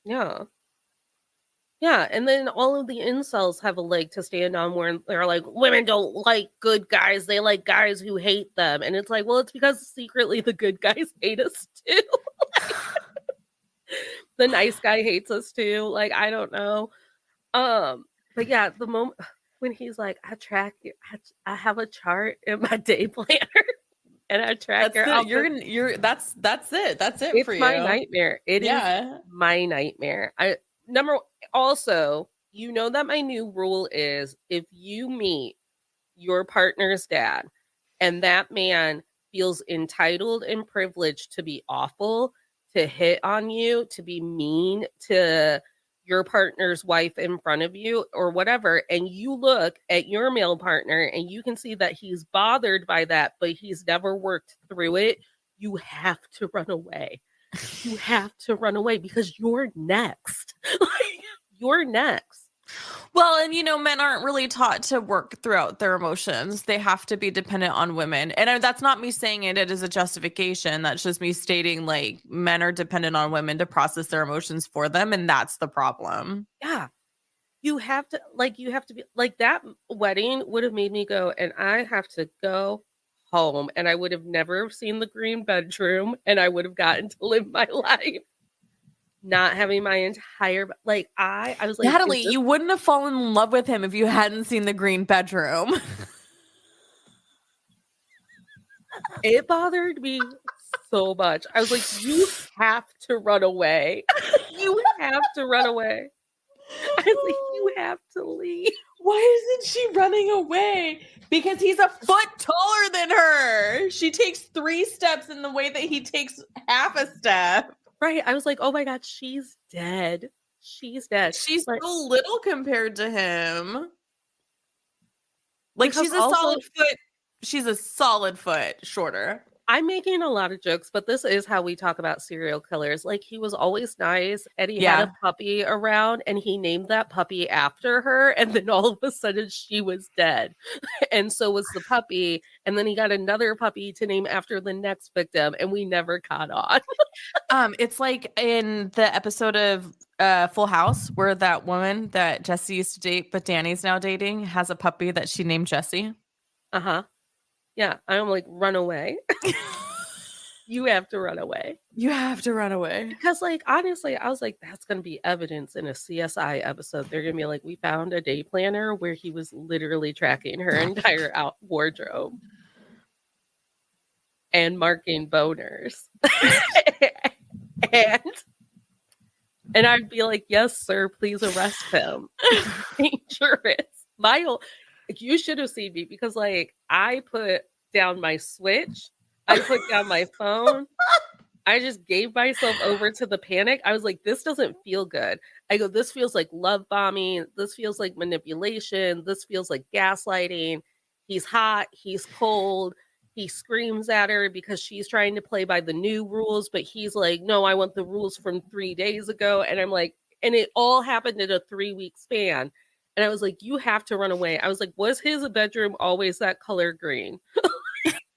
Yeah. Yeah, and then all of the incels have a leg to stand on where they're like, women don't like good guys. They like guys who hate them. And it's like, well, it's because secretly the good guys hate us too. The nice guy hates us too. Like, I don't know. But yeah, the moment when he's like, I have a chart in my day planner and I track your outfit. That's it. That's it it's for you. my nightmare. It is my nightmare. Also, you know that my new rule is if you meet your partner's dad and that man feels entitled and privileged to be awful, to hit on you, to be mean to your partner's wife in front of you or whatever, and you look at your male partner and you can see that he's bothered by that, but he's never worked through it, you have to run away. You have to run away because you're next. Like, you're next. Well, and men aren't really taught to work throughout their emotions. They have to be dependent on women. And that's not me saying it as a justification. That's just me stating like men are dependent on women to process their emotions for them. And that's the problem. Yeah. You have to be like, that wedding would have made me go, and I have to go home, and I would have never seen the green bedroom, and I would have gotten to live my life. Not having my entire, like, I was like, Natalie, you wouldn't have fallen in love with him if you hadn't seen the green bedroom. It bothered me so much. I was like, you have to run away. You have to run away. I was like, you have to leave. Why isn't she running away? Because he's a foot taller than her. She takes 3 steps in the way that he takes half a step. Right. I was like, oh my God, she's dead. She's dead. She's so little compared to him. Like, she's a solid foot shorter. I'm making a lot of jokes, but this is how we talk about serial killers. Like, he was always nice, and he had a puppy around, and he named that puppy after her, and then all of a sudden she was dead. And so was the puppy, and then he got another puppy to name after the next victim, and we never caught on. It's like in the episode of Full House where that woman that Jesse used to date, but Danny's now dating, has a puppy that she named Jesse. Uh-huh. Yeah, I'm like, run away. You have to run away. You have to run away. Because, like, honestly, I was like, that's going to be evidence in a CSI episode. They're going to be like, we found a day planner where he was literally tracking her entire wardrobe and marking boners. and I'd be like, yes, sir, please arrest him. Dangerous. You should have seen me, because, like, I put down my Switch. I put down my phone. I just gave myself over to the panic. I was like, this doesn't feel good. I go, this feels like love bombing. This feels like manipulation. This feels like gaslighting. He's hot. He's cold. He screams at her because she's trying to play by the new rules. But he's like, no, I want the rules from 3 days ago. And I'm like, and it all happened in a 3-week span. And I was like, you have to run away. I was like, was his bedroom always that color green?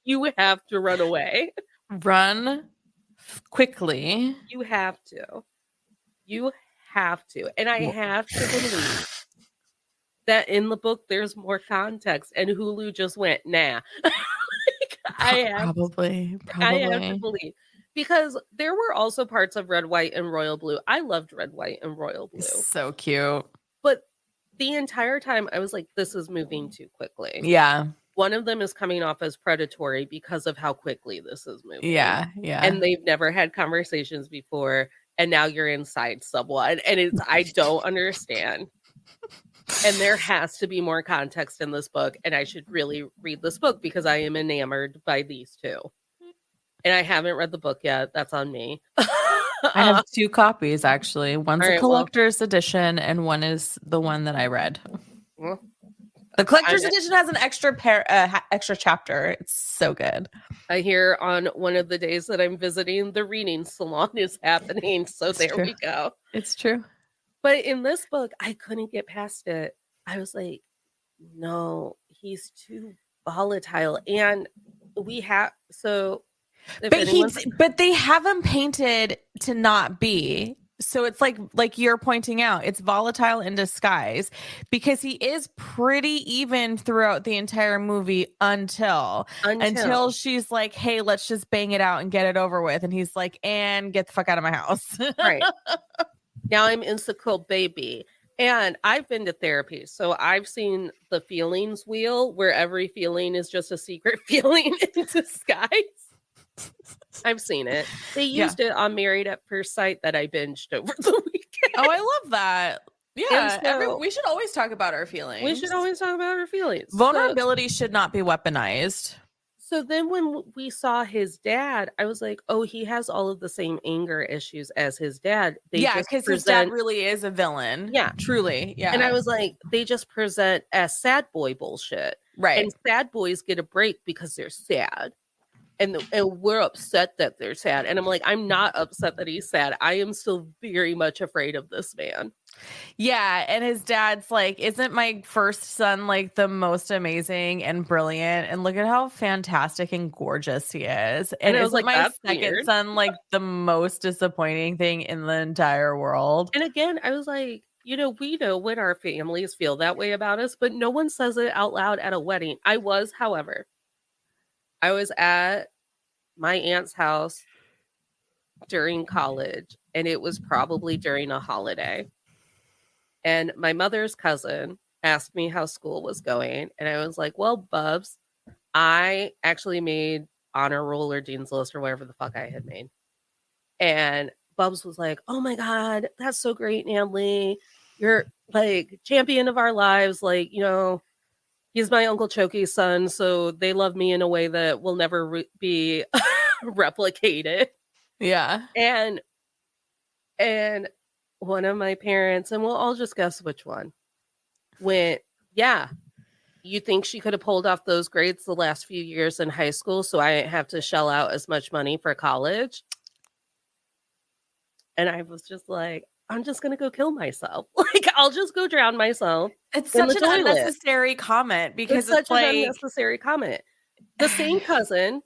You have to run away. Run quickly. You have to. You have to. And I have to believe that in the book there's more context, and Hulu just went, nah. I have to believe. Because there were also parts of Red, White, and Royal Blue. I loved Red, White, and Royal Blue. So cute. But the entire time I was like, this is moving too quickly. Yeah. One of them is coming off as predatory because of how quickly this is moving. Yeah. And they've never had conversations before, and now you're inside someone, and I don't understand. And there has to be more context in this book, and I should really read this book because I am enamored by these two. And I haven't read the book yet. That's on me. I have 2 copies, actually. One's a collector's edition, and one is the one that I read. Well, the collector's edition has an extra chapter. It's so good. I hear on one of the days that I'm visiting, the reading salon is happening. So there we go. It's true. But in this book, I couldn't get past it. I was like, no, he's too volatile. And we have, so. But they have him painted to not be. So it's like you're pointing out, it's volatile in disguise, because he is pretty even throughout the entire movie until she's like, hey, let's just bang it out and get it over with. And he's like, and get the fuck out of my house. Right. Now I'm insecure, baby. And I've been to therapy. So I've seen the feelings wheel, where every feeling is just a secret feeling in disguise. I've seen it. They used it on Married at First Sight that I binged over the weekend. Oh, I love that. Yeah. So, we should always talk about our feelings. We should always talk about our feelings. Vulnerability should not be weaponized. So then when we saw his dad, I was like, oh, he has all of the same anger issues as his dad. Because his dad really is a villain. Yeah. Truly. Yeah. And I was like, they just present as sad boy bullshit. Right. And sad boys get a break because they're sad. and we're upset that they're sad. And I'm like, I'm not upset that he's sad. I am still very much afraid of this man. Yeah, and his dad's like, "Isn't my first son like the most amazing and brilliant? And look at how fantastic and gorgeous he is. And And I was isn't like, my that's second weird. son like the most disappointing thing in the entire world?" And again, I was like, we know when our families feel that way about us, but no one says it out loud at a wedding. However, I was at my aunt's house during college, and it was probably during a holiday. And my mother's cousin asked me how school was going. And I was like, well, Bubs, I actually made honor roll or dean's list or whatever the fuck I had made. And Bubs was like, oh my God, that's so great, Natalie. You're like champion of our lives. Like, he's my Uncle Choki's son. So they love me in a way that will never be replicated. Yeah. And one of my parents, and we'll all just guess which one, went, yeah, you think she could have pulled off those grades the last few years in high school so I didn't have to shell out as much money for college? And I was just like, I'm just going to go kill myself. Like, I'll just go drown myself It's in such the an toilet. unnecessary comment because It's it's such an like unnecessary comment. The same cousin.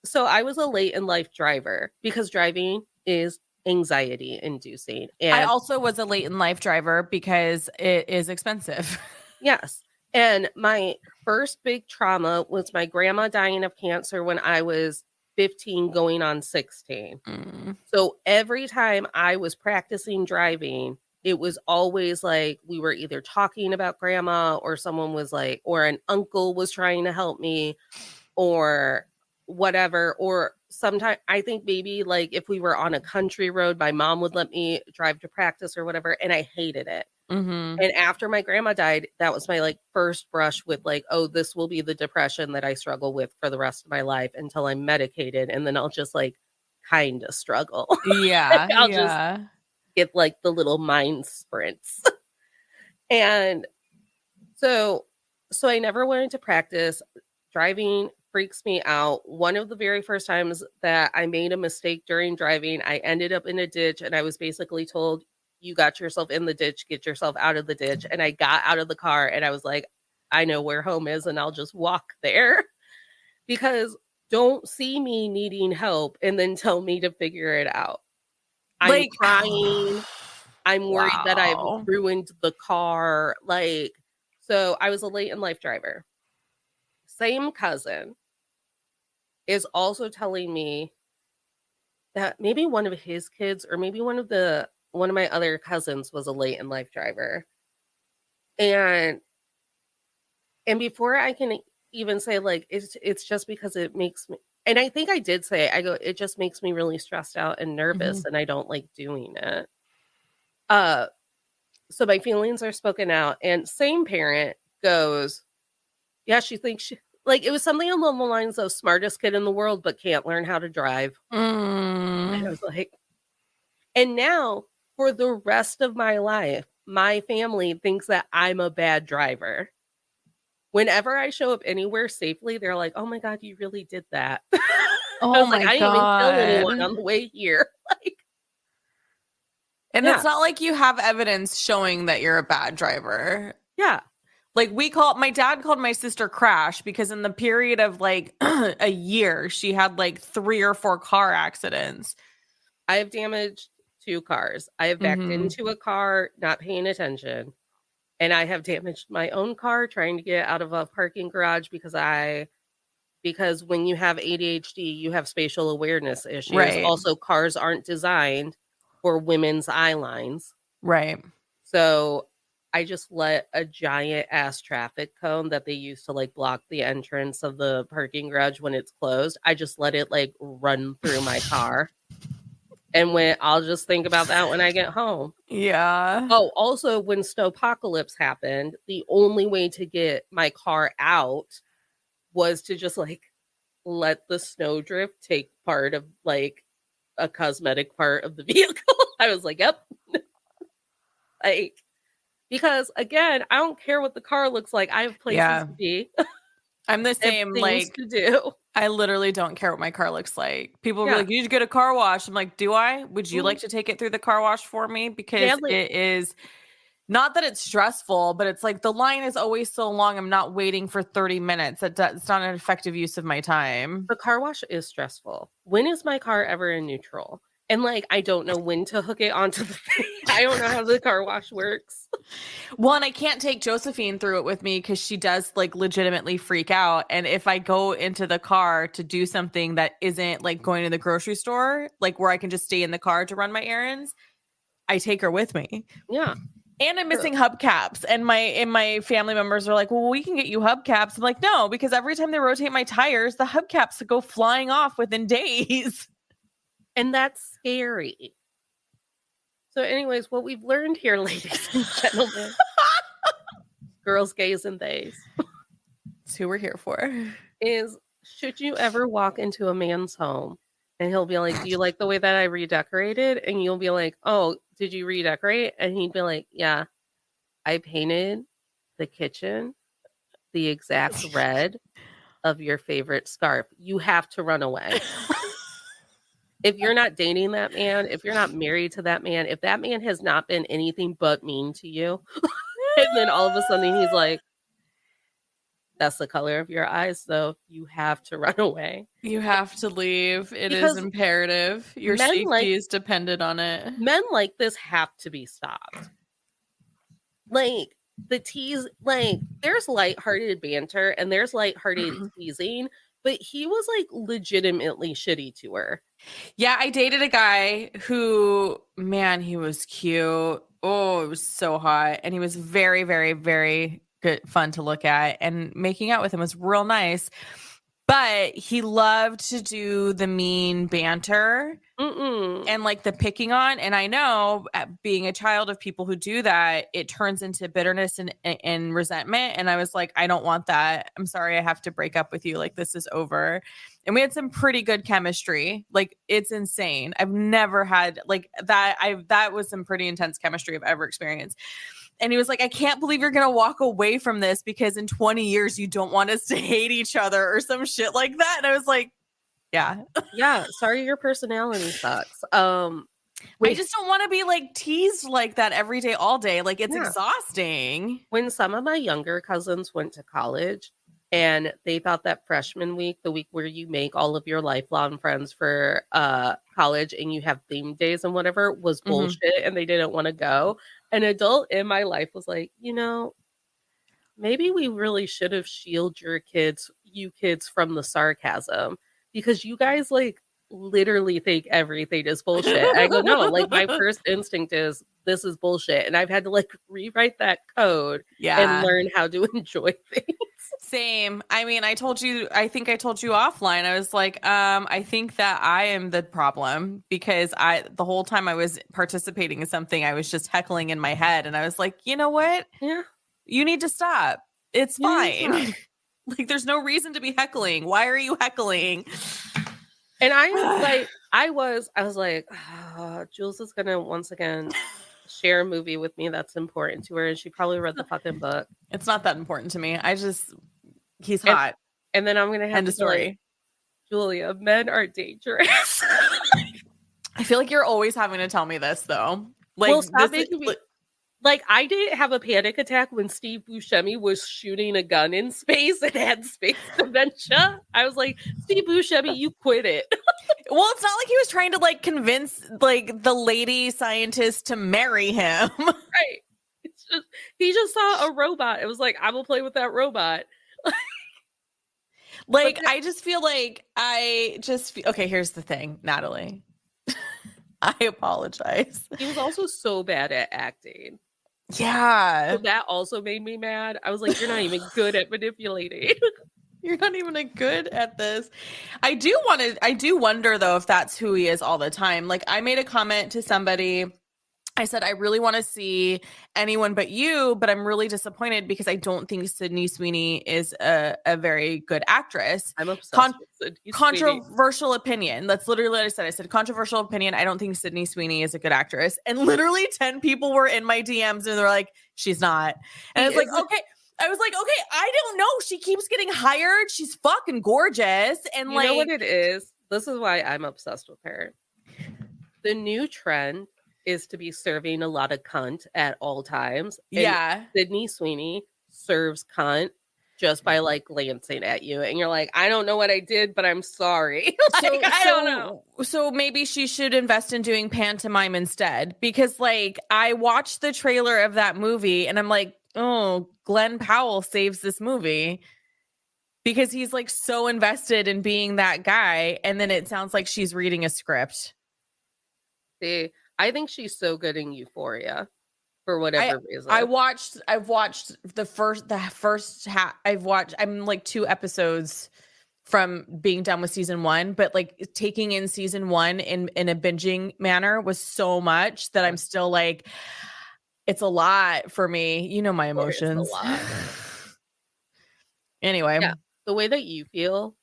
So I was a late in life driver because driving is anxiety inducing. I And also was a late in life driver because it is expensive. yes. And my first big trauma was my grandma dying of cancer when I was 15 going on 16. Mm. So every time I was practicing driving, it was always like we were either talking about grandma or someone was like, or an uncle was trying to help me or whatever. Or sometimes I think maybe like if we were on a country road, my mom would let me drive to practice or whatever. And I hated it. Mm-hmm. And after my grandma died, that was my like first brush with like, oh, this will be the depression that I struggle with for the rest of my life until I'm medicated. And then I'll just like kind of struggle. Yeah. I'll just Yeah. get like the little mind sprints. And so I never wanted to practice. Driving freaks me out. One of the very first times that I made a mistake during driving, I ended up in a ditch and I was basically told, you got yourself in the ditch, get yourself out of the ditch. And I got out of the car and I was like, I know where home is and I'll just walk there. Because don't see me needing help and then tell me to figure it out. I'm Like, crying. I'm worried that I've wow. ruined the car. Like, so I was a late in life driver. Same cousin is also telling me that maybe one of his kids or maybe one of my other cousins was a late in life driver. And before I can even say like it's just because it makes me, and I think I did say it just makes me really stressed out and nervous and I don't like doing it. So my feelings are spoken out and same parent goes, yeah, she thinks she like it was something along the lines of smartest kid in the world but can't learn how to drive. And I was like, and now for the rest of my life, my family thinks that I'm a bad driver. Whenever I show up anywhere safely, they're like, "Oh my God, you really did that." I Oh was like, my "I didn't even kill anyone God. on the way here." Like, And yeah, it's not like you have evidence showing that you're a bad driver. yeah. Like my dad called my sister Crash because in the period of like a year, she had like 3 or 4 car accidents. I have damaged 2 cars. I have backed Mm-hmm. into a car, not paying attention, and I have damaged my own car trying to get out of a parking garage because when you have ADHD, you have spatial awareness issues. Right. Also, cars aren't designed for women's eye lines. Right. So I just let a giant ass traffic cone that they use to like block the entrance of the parking garage when it's closed. I just let it like run through my car. And I'll just think about that when I get home. Yeah. Oh, also when Snowpocalypse happened, the only way to get my car out was to just like let the snowdrift take part of like a cosmetic part of the vehicle. I was like, yep. Like, because again, I don't care what the car looks like. I have places Yeah. to be. I'm the I have same. things Like, to do. I literally don't care what my car looks like. People be Yeah. like, you need to get a car wash. I'm like, do I? Would you Mhm. like to take it through the car wash for me? Because Sadly, it is not that it's stressful, but it's like the line is always so long. I'm not waiting for 30 minutes. It's not an effective use of my time. the car wash is stressful. When is my car ever in neutral? And, like, I don't know when to hook it onto the thing. I don't know how the car wash works. Well, and I can't take Josephine through it with me because she does like legitimately freak out. And if I go into the car to do something that isn't like going to the grocery store, like where I can just stay in the car to run my errands, I take her with me. Yeah. And I'm True. missing hubcaps. And my family members are like, well, we can get you hubcaps. I'm like, no, because every time they rotate my tires, the hubcaps go flying off within days. And that's scary. So, anyways, what we've learned here, ladies and gentlemen, girls, gays, and theys, That's who we're here for. is should you ever walk into a man's home and he'll be like, do you like the way that I redecorated? And you'll be like, oh, did you redecorate? And he'd be like, yeah, I painted the kitchen the exact red of your favorite scarf. You have to run away. If you're not dating that man, if you're not married to that man, if that man has not been anything but mean to you, and then all of a sudden he's like, that's the color of your eyes, so you have to run away. You have to leave. It is Because imperative. Your safety is dependent on it. men like this have to be stopped. Like, the tease, like, there's lighthearted banter and there's lighthearted teasing, but he was like legitimately shitty to her. Yeah, I dated a guy who, man, he was cute. Oh, it was so hot. And he was very, very, very good, fun to look at. And making out with him was real nice. But he loved to do the mean banter and like the picking on. And I know, being a child of people who do that, it turns into bitterness and resentment. And I was like, I don't want that. I'm sorry, I have to break up with you. Like, this is over. And we had some pretty good chemistry. Like, it's insane. I've never had like that. That was some pretty intense chemistry I've ever experienced. And he was like, I can't believe you're going to walk away from this because in 20 years, you don't want us to hate each other or some shit like that. And I was like, yeah. Yeah. Sorry, your personality sucks. I just don't want to be like teased like that every day, all day. Like, it's exhausting. When some of my younger cousins went to college and they thought that freshman week, the week where you make all of your lifelong friends for college and you have theme days and whatever, was bullshit and they didn't want to go. An adult in my life was like, you know, maybe we really should have shielded you kids from the sarcasm, because you guys like literally think everything is bullshit. I go, no, like my first instinct is this is bullshit. And I've had to like rewrite that code and learn how to enjoy things. Same. I mean, I think I told you offline. I was like, I think that I am the problem because the whole time I was participating in something, I was just heckling in my head. And I was like, you know what? Yeah. You need to stop. It's fine. Like, there's no reason to be heckling. Why are you heckling? And I was like, oh, Jules is going to once again share a movie with me that's important to her. And she probably read the fucking book. It's not that important to me. He's hot. And then I'm going to have the story. Like, Julia, men are dangerous. I feel like you're always having to tell me this, though. Like, well, stop making me. Like, I didn't have a panic attack when Steve Buscemi was shooting a gun in space and had space dementia. I was like, Steve Buscemi, you quit it. Well, it's not like he was trying to like convince like the lady scientist to marry him. Right. It's just he just saw a robot. It was like, I will play with that robot. Like, I just feel like okay, here's the thing, Natalie. I apologize. He was also so bad at acting. Yeah. So that also made me mad. I was like, you're not even good at manipulating. You're not even good at this. I do wonder though if that's who he is all the time. Like, I made a comment to somebody. I said, I really want to see Anyone But You, but I'm really disappointed because I don't think Sydney Sweeney is a very good actress. I'm obsessed with Sydney Controversial opinion. That's literally what I said. I said, controversial opinion. I don't think Sydney Sweeney is a good actress. And literally 10 people were in my DMs and they're like, she's not. And it's like, okay. I was like, okay, I don't know. She keeps getting hired. She's fucking gorgeous. And You know what it is? This is why I'm obsessed with her. The new trend is to be serving a lot of cunt at all times. And yeah. Sydney Sweeney serves cunt just by like glancing at you. And you're like, I don't know what I did, but I'm sorry. Like, I don't know. So maybe she should invest in doing pantomime instead. Because like I watched the trailer of that movie and I'm like, oh, Glenn Powell saves this movie. Because he's like so invested in being that guy. And then it sounds like she's reading a script. See, I think she's so good in Euphoria for whatever reason. I've watched the first half. I'm like 2 episodes from being done with season 1, but like taking in season 1 in a binging manner was so much that I'm still like, it's a lot for me. You know, my emotions. It's a lot. Anyway. Yeah. The way that you feel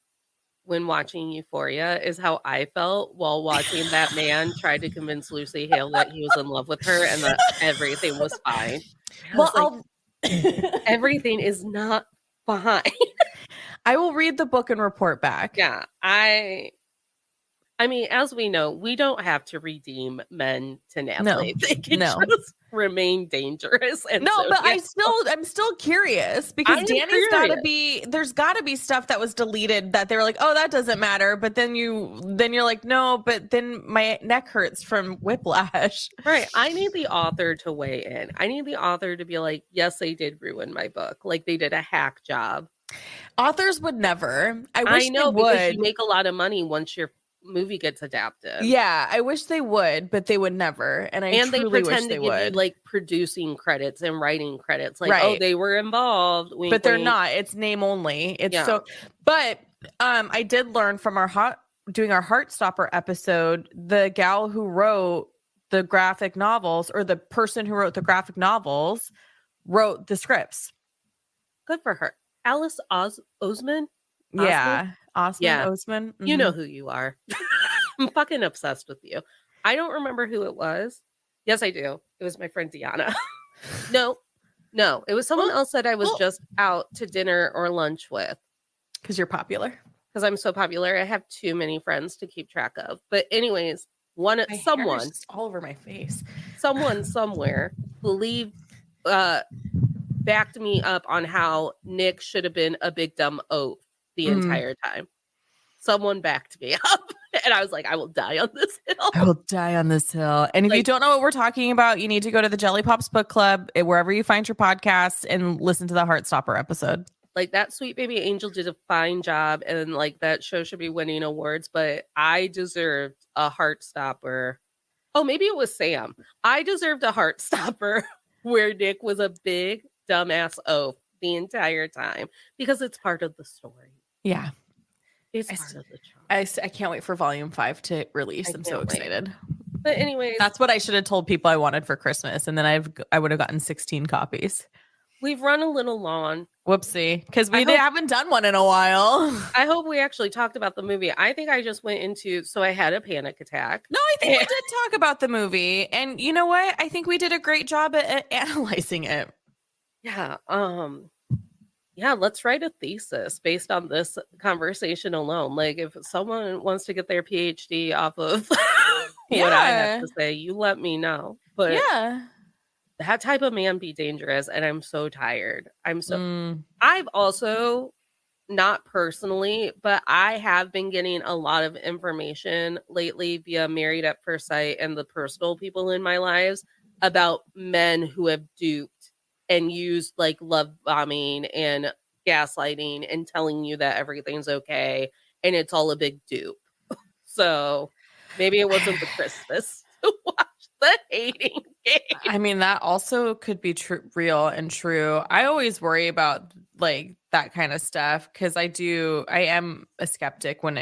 when watching Euphoria is how I felt while watching that man try to convince Lucy Hale that he was in love with her and that everything was fine. Well, everything is not fine. I will read the book and report back. Yeah. I mean, as we know, we don't have to redeem men to Natalie. They can just remain dangerous. And but I'm still curious because there's gotta be stuff that was deleted that they were like, oh, that doesn't matter. But then you're like, no, but then my neck hurts from whiplash. Right. I need the author to weigh in. I need the author to be like, yes, they did ruin my book. Like they did a hack job. Authors would never. I know they would. Because you make a lot of money once your movie gets adapted. Yeah, I wish they would, but they would never. And truly they pretend wish they to would. Give you like producing credits and writing credits, like oh, they were involved, wink, but they're not. It's name only. It's so. But I did learn from doing our Heartstopper episode, the gal who wrote the graphic novels, or the person who wrote the graphic novels, wrote the scripts. Good for her, Alice Oseman. Yeah. Osman, Osman. Mm-hmm. You know who you are. I'm fucking obsessed with you. I don't remember who it was. Yes, I do. It was my friend Deanna. No. It was someone else that I was just out to dinner or lunch with. Because you're popular. Because I'm so popular. I have too many friends to keep track of. But anyways, someone just all over my face. Someone somewhere backed me up on how Nick should have been a big dumb oaf the entire time. Someone backed me up and I was like, I will die on this hill. I will die on this hill. And if you don't know what we're talking about, you need to go to the Jelly Pops Book Club, wherever you find your podcasts, and listen to the Heartstopper episode. Like that Sweet Baby Angel did a fine job, and like that show should be winning awards, but I deserved a Heartstopper. Oh, maybe it was Sam. I deserved a Heartstopper where Nick was a big dumbass oaf the entire time, because it's part of the story. Yeah. It's part of the charm. I can't wait for volume 5 to release. I'm so excited. But anyways, that's what I should have told people I wanted for Christmas, and then I would have gotten 16 copies. We've run a little long. Whoopsie, because we haven't done one in a while. I hope we actually talked about the movie. I think I just went into, so I had a panic attack. No, I think we did talk about the movie, and you know what? I think we did a great job at analyzing it. Yeah. Yeah, let's write a thesis based on this conversation alone. Like, if someone wants to get their PhD off of what I have to say, you let me know. But that type of man be dangerous, and I'm so tired. I've also, not personally, but I have been getting a lot of information lately via Married at First Sight and the personal people in my lives about men who have duped and used like love bombing and gaslighting and telling you that everything's okay and it's all a big dupe. So maybe it wasn't the Christmas to watch the hating game. I mean, that also could be real and true. I always worry about like that kind of stuff because I am a skeptic when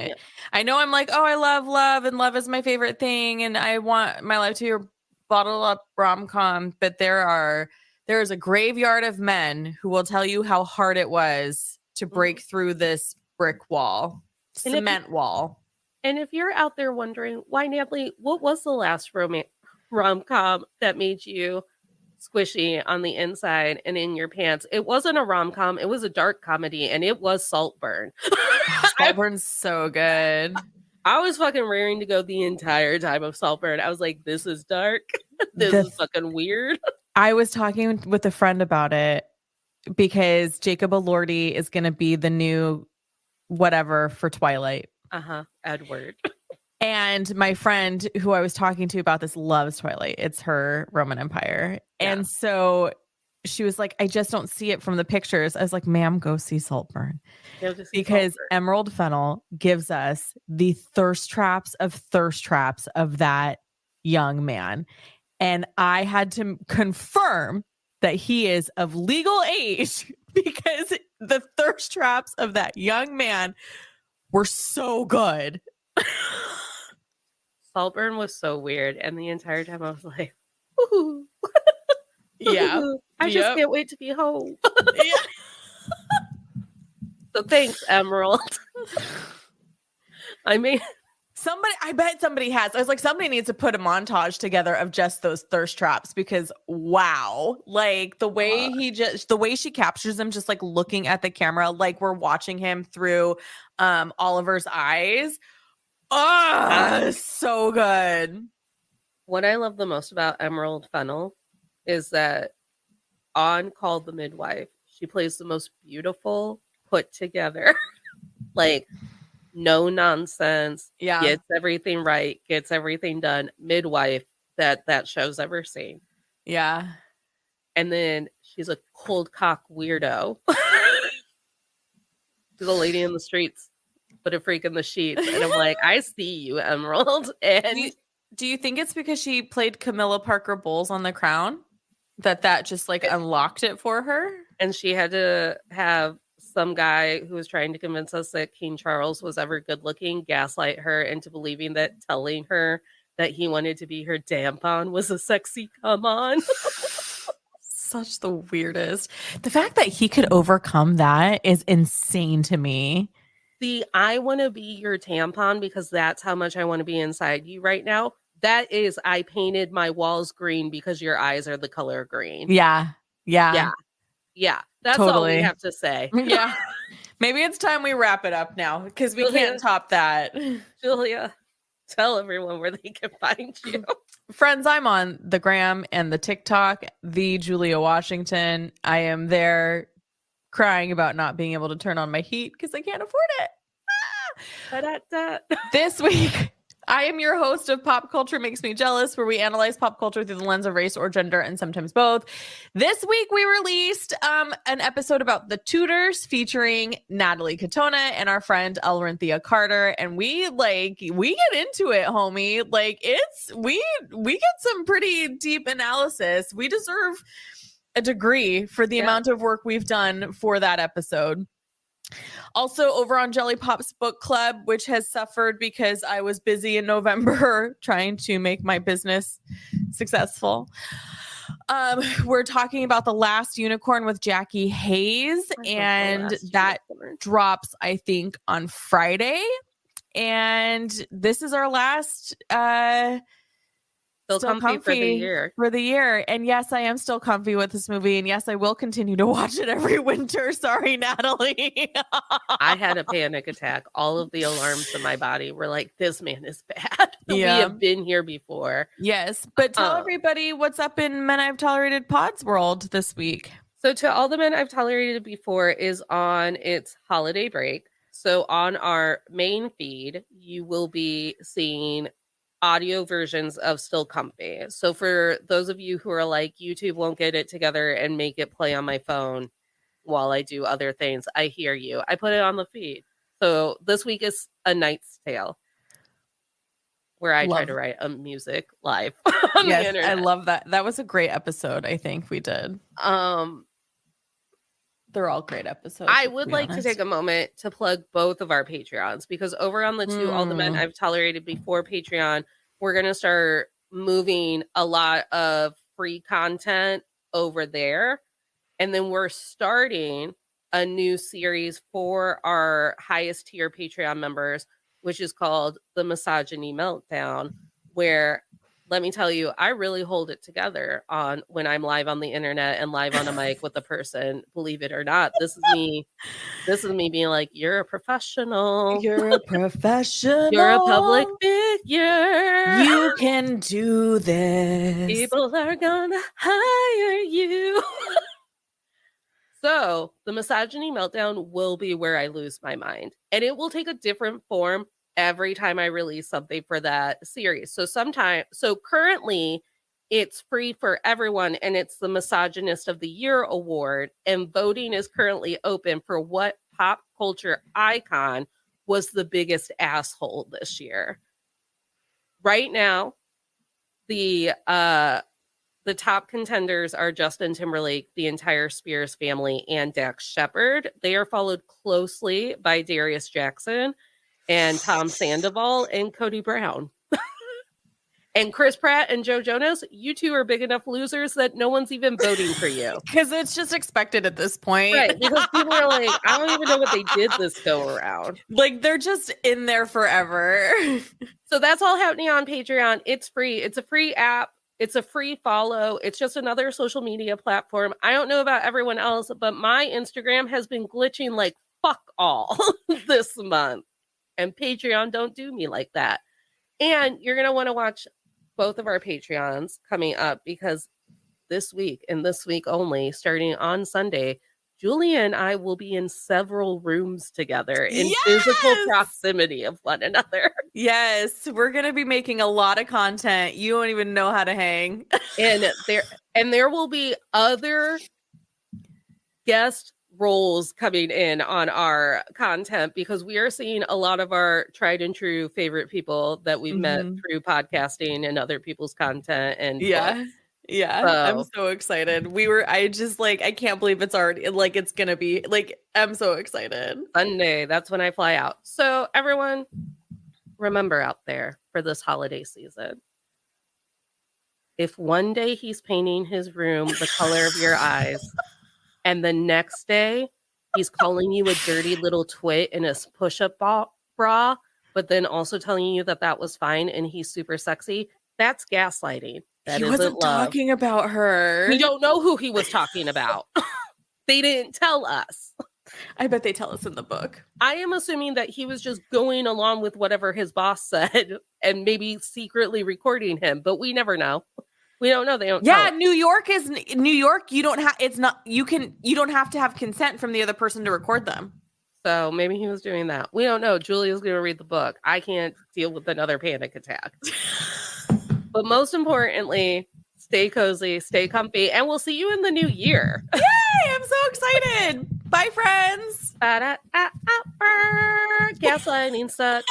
I know I'm like, oh, I love love and love is my favorite thing and I want my life to be a bottle up rom-com, but there is a graveyard of men who will tell you how hard it was to break through this brick wall, cement wall. And if you're out there wondering, why, Natalie, what was the last rom-com that made you squishy on the inside and in your pants. It wasn't a rom-com, it was a dark comedy, and it was Saltburn. Saltburn's so good. I was fucking raring to go the entire time of Saltburn. I was like, this is dark. This is fucking weird. I was talking with a friend about it because Jacob Elordi is going to be the new whatever for Twilight. Edward. And my friend who I was talking to about this loves Twilight. It's her Roman Empire. Yeah. And so she was like, I just don't see it from the pictures. I was like, ma'am, go see Saltburn. Because Saltburn. Emerald Fennell gives us the thirst traps of that young man. And I had to confirm that he is of legal age because the thirst traps of that young man were so good. Saltburn was so weird. And the entire time I was like, ooh. Yeah. I just can't wait to be home. Yeah. So thanks, Emerald. I bet somebody has. I was like, somebody needs to put a montage together of just those thirst traps because wow, like the way she captures them, just like looking at the camera, like we're watching him through Oliver's eyes. Oh, so good. What I love the most about Emerald Fennell is that on Call the Midwife, she plays the most beautiful, put together, like no nonsense, gets everything right, gets everything done, midwife that show's ever seen. Yeah. And then she's a cold cock weirdo. She's a lady in the streets, but a freak in the sheets. And I'm like, I see you, Emerald. And do you think it's because she played Camilla Parker Bowles on The Crown that just like unlocked it for her? And she had to have some guy who was trying to convince us that King Charles was ever good looking gaslight her into believing that telling her that he wanted to be her tampon was a sexy come on. Such the weirdest. The fact that he could overcome that is insane to me. See, I want to be your tampon because that's how much I want to be inside you right now. That is, I painted my walls green because your eyes are the color green. Yeah. That's totally all we have to say. Yeah. Maybe it's time we wrap it up now because we can't top that. Julia, tell everyone where they can find you. Friends, I'm on the gram and the TikTok, the Julia Washington. I am there crying about not being able to turn on my heat because I can't afford it. This week, I am your host of Pop Culture Makes Me Jealous, where we analyze pop culture through the lens of race or gender and sometimes both. This week, we released an episode about The Tudors featuring Natalie Katona and our friend Elrinthia Carter. And we get into it, homie. Like we get some pretty deep analysis. We deserve a degree for the amount of work we've done for that episode. Also over on Jelly Pop's book club, which has suffered because I was busy in November trying to make my business successful. We're talking about The Last Unicorn with Jackie Hayes, and that drops, I think, on Friday. And this is our last Still comfy for the year. And yes, I am still comfy with this movie. And yes, I will continue to watch it every winter. Sorry, Natalie. I had a panic attack. All of the alarms in my body were like, this man is bad. We have been here before. Yes. But tell everybody what's up in Men I've Tolerated Pod's world this week. So To All the Men I've Tolerated Before is on its holiday break. So on our main feed, you will be seeing audio versions of Still Comfy. So for those of you who are like, YouTube won't get it together and make it play on my phone while I do other things, I hear you. I put it on the feed. So this week is A Knight's Tale, where I try to write a music live on the internet. I love that. That was a great episode, I think we did. They're all great episodes. I would like to take a moment to plug both of our Patreons, because over on the To All the Men I've Tolerated Before Patreon, we're going to start moving a lot of free content over there. And then we're starting a new series for our highest tier Patreon members, which is called The Misogyny Meltdown, where let me tell you, I really hold it together on when I'm live on the internet and live on a mic with a person, believe it or not. This is me being like, "You're a professional. You're a professional. You're a public figure. You can do this. People are gonna hire you." So, the misogyny meltdown will be where I lose my mind, and it will take a different form every time I release something for that series. So currently it's free for everyone, and it's the Misogynist of the Year award, and voting is currently open for what pop culture icon was the biggest asshole this year. Right now, the top contenders are Justin Timberlake, the entire Spears family, and Dax Shepard. They are followed closely by Darius Jackson and Tom Sandoval and Cody Brown. And Chris Pratt and Joe Jonas, you two are big enough losers that no one's even voting for you. Because it's just expected at this point. Right, because people are like, I don't even know what they did this go around. Like, they're just in there forever. So that's all happening on Patreon. It's free. It's a free app. It's a free follow. It's just another social media platform. I don't know about everyone else, but my Instagram has been glitching like fuck all this month. And Patreon don't do me like that. And you're going to want to watch both of our Patreons coming up, because this week and this week only, starting on Sunday, Julia and I will be in several rooms together in physical proximity of one another. Yes, we're going to be making a lot of content. You don't even know how to hang. And there will be other guest roles coming in on our content, because we are seeing a lot of our tried and true favorite people that we've met through podcasting and other people's content and books. Yeah, I'm so excited. I can't believe it's already, like, it's gonna be, like, I'm so excited. Sunday, that's when I fly out. So everyone, remember out there for this holiday season, if one day he's painting his room the color of your eyes, and the next day he's calling you a dirty little twit in a push-up bra, but then also telling you that was fine and he's super sexy, that's gaslighting. That he isn't wasn't love. Talking about her. We don't know who he was talking about. They didn't tell us. I bet they tell us in the book. I am assuming that he was just going along with whatever his boss said and maybe secretly recording him, but we never know. We don't know. They don't. Yeah, New York. You don't have. It's not. You don't have to have consent from the other person to record them. So maybe he was doing that. We don't know. Julia's going to read the book. I can't deal with another panic attack. But most importantly, stay cozy, stay comfy, and we'll see you in the new year. Yay! I'm so excited. Bye, friends. Gaslighting sucks.